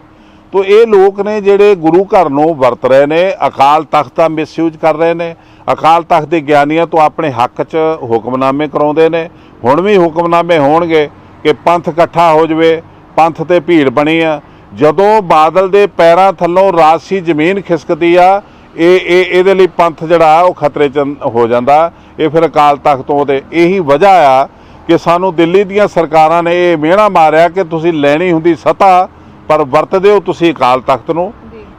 [SPEAKER 1] ਤੋ ਇਹ ਲੋਕ ਨੇ ਜਿਹੜੇ ਗੁਰੂ ਘਰ ਨੂੰ ਵਰਤ ਰਹੇ ਨੇ, ਅਕਾਲ ਤਖਤ ਦਾ ਮਿਸਯੂਜ਼ ਕਰ ਰਹੇ ਨੇ, ਅਕਾਲ ਤਖਤ ਦੇ ਗਿਆਨੀਆਂ ਤੋਂ ਆਪਣੇ ਹੱਕ 'ਚ ਹੁਕਮਨਾਮੇ ਕਰਾਉਂਦੇ ਨੇ। ਹੁਣ ਵੀ ਹੁਕਮਨਾਮੇ ਹੋਣਗੇ ਕਿ ਪੰਥ ਇਕੱਠਾ ਹੋ ਜਾਵੇ, ਪੰਥ ਤੇ ਭੀੜ ਬਣੀ ਆ। ਜਦੋਂ ਬਾਦਲ ਦੇ ਪੈਰਾਂ ਥੱਲੋਂ ਰਾਜਸੀ ਜ਼ਮੀਨ ਖਿਸਕਦੀ ਆ, ਇਹਦੇ ਲਈ ਪੰਥ ਜਿਹੜਾ ਉਹ ਖਤਰੇ 'ਚ ਹੋ ਜਾਂਦਾ। ਇਹ ਫਿਰ ਅਕਾਲ ਤਖਤ ਤੋਂ ਉਹਦੇ ਇਹੀ ਵਜ੍ਹਾ ਆ ਕਿ ਸਾਨੂੰ ਦਿੱਲੀ ਦੀਆਂ ਸਰਕਾਰਾਂ ਨੇ ਇਹ ਮਿਹਣਾ ਮਾਰਿਆ ਕਿ ਤੁਸੀਂ ਲੈਣੀ ਹੁੰਦੀ ਸੱਤਾ ਪਰ ਵਰਤਦੇ ਹੋ ਤੁਸੀਂ ਅਕਾਲ ਤਖਤ ਨੂੰ।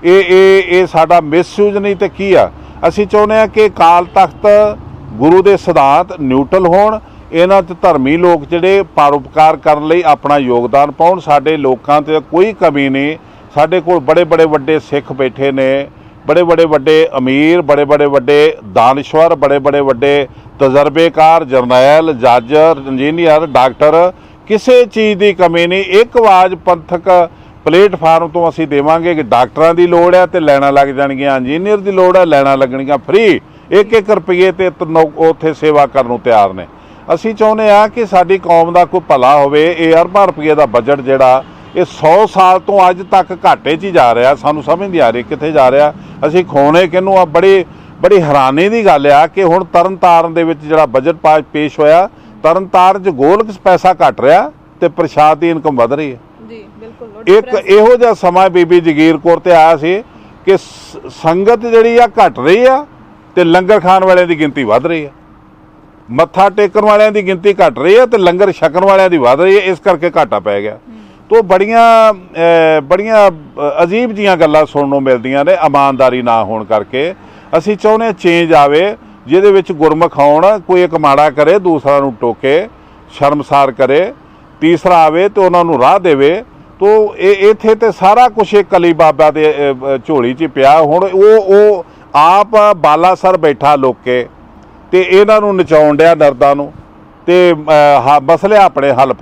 [SPEAKER 1] ਇਹ ਸਾਡਾ ਮਿਸਯੂਜ਼ ਨਹੀਂ ਤੇ ਕੀ ਆ। ਅਸੀਂ ਚਾਹੁੰਦੇ ਹਾਂ ਕਿ ਅਕਾਲ ਤਖਤ ਗੁਰੂ ਦੇ ਸਿਧਾਂਤ ਨਿਊਟਰਲ ਹੋਣ, ਇਹਨਾਂ 'ਚ ਧਰਮੀ ਲੋਕ ਜਿਹੜੇ ਪਰਉਪਕਾਰ ਕਰਨ ਲਈ ਆਪਣਾ ਯੋਗਦਾਨ ਪਾਉਣ। ਸਾਡੇ ਲੋਕਾਂ 'ਤੇ ਕੋਈ ਕਮੀ ਨਹੀਂ। ਸਾਡੇ ਕੋਲ ਬੜੇ ਵੱਡੇ ਸਿੱਖ ਬੈਠੇ ਨੇ, ਬੜੇ ਵੱਡੇ ਅਮੀਰ, ਬੜੇ ਵੱਡੇ ਦਾਨਸ਼ਵਰ, ਬੜੇ ਵੱਡੇ ਤਜਰਬੇਕਾਰ, ਜਰਨੈਲ, ਜੱਜ, ਇੰਜੀਨੀਅਰ, ਡਾਕਟਰ, ਕਿਸੇ ਚੀਜ਼ ਦੀ ਕਮੀ ਨਹੀਂ। ਇੱਕ ਆਵਾਜ਼ ਪੰਥਕ ਪਲੇਟਫਾਰਮ ਤੋਂ ਅਸੀਂ ਦੇਵਾਂਗੇ ਕਿ ਡਾਕਟਰਾਂ ਦੀ ਲੋੜ ਹੈ ਤੇ ਲੈਣਾ ਲੱਗ ਜਾਣਗੀਆਂ, ਇੰਜੀਨੀਅਰ ਦੀ ਲੋੜ ਹੈ ਲੈਣਾ ਲੱਗਣਗੀਆਂ ਫ੍ਰੀ, 1-1 ਰੁਪਏ ਤੇ ਉੱਥੇ ਸੇਵਾ ਕਰਨ ਨੂੰ ਤਿਆਰ ਨੇ। ਅਸੀਂ ਚਾਹੁੰਦੇ ਆ ਕਿ ਸਾਡੀ ਕੌਮ ਦਾ ਕੋਈ ਭਲਾ ਹੋਵੇ। ਇਹ ਅਰਬਾਂ ਰੁਪਏ ਦਾ ਬਜਟ ਜਿਹੜਾ ਇਹ 100 ਸਾਲ ਤੋਂ ਅੱਜ ਤੱਕ ਘਾਟੇ 'ਚ ਹੀ ਜਾ ਰਿਹਾ, ਸਾਨੂੰ ਸਮਝ ਨਹੀਂ ਆ ਰਹੀ ਕਿੱਥੇ ਜਾ ਰਿਹਾ, ਅਸੀਂ ਖੋਣੇ ਕਿਹਨੂੰ ਆ। ਬੜੀ ਹੈਰਾਨੀ ਦੀ ਗੱਲ ਆ ਕਿ ਹੁਣ ਤਰਨਤਾਰਨ ਦੇ ਵਿੱਚ ਜਿਹੜਾ ਬਜਟ ਪੇਸ਼ ਹੋਇਆ, ਤਰਨਤਾਰਨ 'ਚ ਗੋਲਕ ਪੈਸਾ ਘਟ ਰਿਹਾ ਤੇ ਪ੍ਰਸ਼ਾਦ ਦੀ ਇਨਕਮ ਵਧ ਰਹੀ ਹੈ ਜੀ। ਬਿਲਕੁਲ ਇੱਕ ਇਹੋ ਜਿਹਾ ਸਮਾਂ ਬੀਬੀ ਜਗੀਰ ਕੌਰ ਤੇ ਆਇਆ ਸੀ ਕਿ ਸੰਗਤ ਜਿਹੜੀ ਆ ਘਟ ਰਹੀ ਆ ਤੇ ਲੰਗਰ ਖਾਣ ਵਾਲਿਆਂ ਦੀ ਗਿਣਤੀ ਵੱਧ ਰਹੀ ਆ, ਮੱਥਾ ਟੇਕਣ ਵਾਲਿਆਂ ਦੀ ਗਿਣਤੀ ਘਟ ਰਹੀ ਹੈ ਤੇ ਲੰਗਰ ਛਕਣ ਵਾਲਿਆਂ ਦੀ ਵੱਧ ਰਹੀ ਹੈ, ਇਸ ਕਰਕੇ ਘਾਟਾ ਪੈ ਗਿਆ। ਤੋ ਬੜੀਆਂ ਅਜੀਬ ਜੀਆਂ ਗੱਲਾਂ ਸੁਣਨ ਨੂੰ ਮਿਲਦੀਆਂ ਨੇ ਇਮਾਨਦਾਰੀ ਨਾ ਹੋਣ ਕਰਕੇ। ਅਸੀਂ ਚਾਹੁੰਦੇ ਹਾਂ ਚੇਂਜ ਆਵੇ ਜਿਹਦੇ ਵਿੱਚ ਗੁਰਮੁਖ ਆਉਣ, ਕੋਈ ਇੱਕ ਮਾੜਾ ਕਰੇ ਦੂਸਰਾ ਨੂੰ ਟੋਕੇ, ਸ਼ਰਮਸਾਰ ਕਰੇ, ਤੀਸਰਾ ਆਵੇ ਤੇ ਉਹਨਾਂ ਨੂੰ ਰਾਹ ਦੇਵੇ। ਤੋ ਇਹ ਇੱਥੇ ਤੇ ਸਾਰਾ ਕੁਛ ਇੱਕ ਕਲੀ ਬਾਬਾ ਦੇ ਝੋਲੀ 'ਚ ਪਿਆ। ਹੁਣ ਉਹ ਆਪ ਬਾਲਾਸਰ ਬੈਠਾ ਲੋਕੇ ਤੇ ਇਹਨਾਂ ਨੂੰ ਨਚਾਉਣ ਡਿਆ ਦਰਦਾਂ ਨੂੰ ਤੇ ਮਸਲੇ ਆਪਣੇ ਹੱਲ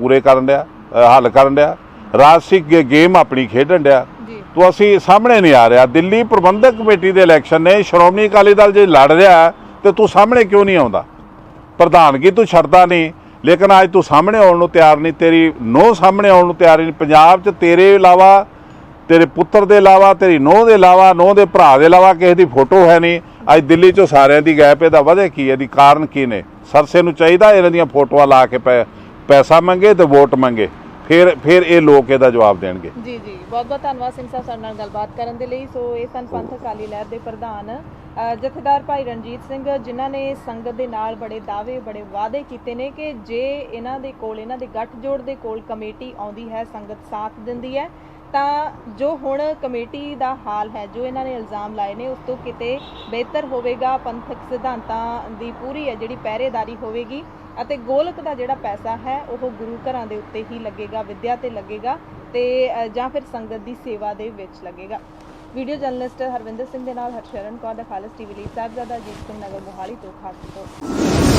[SPEAKER 1] ਕਰਨ ਡਿਆ ਰਾਜਸੀ ਗੇਮ ਆਪਣੀ ਖੇਡਣ ਡਿਆ। ਤੋ ਅਸੀਂ ਸਾਹਮਣੇ ਨਹੀਂ ਆ ਰਿਹਾ। ਦਿੱਲੀ ਪ੍ਰਬੰਧਕ ਕਮੇਟੀ ਦੇ ਇਲੈਕਸ਼ਨ ਨੇ ਸ਼੍ਰੋਮਣੀ ਅਕਾਲੀ ਦਲ ਜੇ ਲੜ ਰਿਹਾ ਤੇ ਤੂੰ ਸਾਹਮਣੇ ਕਿਉਂ ਨਹੀਂ ਆਉਂਦਾ? ਪ੍ਰਧਾਨਗੀ ਤੂੰ ਛੱਡਦਾ ਨਹੀਂ, ਲੇਕਿਨ ਅੱਜ ਤੂੰ ਸਾਹਮਣੇ ਆਉਣ ਨੂੰ ਤਿਆਰ ਨਹੀਂ, ਤੇਰੀ ਨੋਹ ਸਾਹਮਣੇ ਆਉਣ ਨੂੰ ਤਿਆਰ ਨਹੀਂ। ਪੰਜਾਬ 'ਚ ਤੇਰੇ ਇਲਾਵਾ, ਤੇਰੇ ਪੁੱਤਰ ਦੇ ਇਲਾਵਾ, ਤੇਰੀ ਨੋਹ ਦੇ ਇਲਾਵਾ, ਨੋਹ ਦੇ ਭਰਾ ਦੇ ਇਲਾਵਾ ਕਿਸੇ ਦੀ ਫੋਟੋ ਹੈ ਨਹੀਂ। ਅੱਜ ਦਿੱਲੀ 'ਚੋਂ ਸਾਰਿਆਂ ਦੀ ਗੈਪ, ਇਹਦਾ ਵਜ੍ਹਾ ਕੀ ਹੈ? ਇਹਦੀ ਕਾਰਨ ਕੀ ਨੇ? ਸਰਸੇ ਨੂੰ ਚਾਹੀਦਾ ਇਹਨਾਂ ਦੀਆਂ ਫੋਟੋਆਂ ਲਾ ਕੇ ਪੈਸਾ ਮੰਗੇ ਤੇ ਵੋਟ ਮੰਗੇ, ਫਿਰ ਇਹ ਲੋਕ ਇਹਦਾ ਜਵਾਬ ਦੇਣਗੇ। ਜੀ ਬਹੁਤ ਬਹੁਤ ਧੰਨਵਾਦ ਸਿੰਘ ਸਾਹਿਬ ਸਾਡੇ ਨਾਲ ਗੱਲਬਾਤ ਕਰਨ ਦੇ ਲਈ। ਸੋ ਇਹ ਸਨ ਪੰਥ ਅਕਾਲੀ ਲਹਿਰ ਦੇ ਪ੍ਰਧਾਨ ਜਥੇਦਾਰ ਭਾਈ ਰਣਜੀਤ ਸਿੰਘ, ਜਿਨ੍ਹਾਂ ਨੇ ਸੰਗਤ ਦੇ ਨਾਲ ਬੜੇ ਦਾਅਵੇ ਬੜੇ ਵਾਅਦੇ ਕੀਤੇ ਨੇ ਕਿ ਜੇ ਇਹਨਾਂ ਦੇ ਕੋਲ, ਇਹਨਾਂ ਦੇ ਗੱਠਜੋੜ ਦੇ ਕੋਲ ਕਮੇਟੀ ਆਉਂਦੀ ਹੈ, ਸੰਗਤ ਸਾਥ ਦਿੰਦੀ ਹੈ, ਤਾਂ ਜੋ ਹੁਣ ਕਮੇਟੀ ਦਾ ਹਾਲ ਹੈ, ਜੋ ਇਹਨਾਂ ਨੇ ਇਲਜ਼ਾਮ ਲਾਏ ਨੇ, ਉਸ ਤੋਂ ਕਿਤੇ ਬਿਹਤਰ ਹੋਵੇਗਾ। ਪੰਥਕ ਸਿਧਾਂਤਾਂ ਦੀ ਪੂਰੀ ਹੈ ਜਿਹੜੀ ਪਹਿਰੇਦਾਰੀ ਹੋਵੇਗੀ ਅਤੇ ਗੋਲਕ ਦਾ ਜਿਹੜਾ ਪੈਸਾ ਹੈ ਉਹ ਗੁਰੂ ਘਰਾਂ ਦੇ ਉੱਤੇ ਹੀ ਲੱਗੇਗਾ, ਵਿੱਦਿਆ ਤੇ ਲੱਗੇਗਾ ਤੇ ਜਾਂ ਫਿਰ ਸੰਗਤ ਦੀ ਸੇਵਾ ਦੇ ਵਿੱਚ ਲੱਗੇਗਾ। ਵੀਡੀਓ ਜਰਨਲਿਸਟ ਹਰਵਿੰਦਰ ਸਿੰਘ ਦੇ ਨਾਲ ਹਰਸ਼ਰਨ ਕੌਰ ਦਾ ਖਾਲਸ ਟੀਵੀ ਲਈ ਸਾਹਿਬਜ਼ਾਦਾ ਅਜੀਤ ਸਿੰਘ ਨਗਰ ਮੋਹਾਲੀ ਤੋਂ ਖਾਸ ਰਿਪੋਰਟ।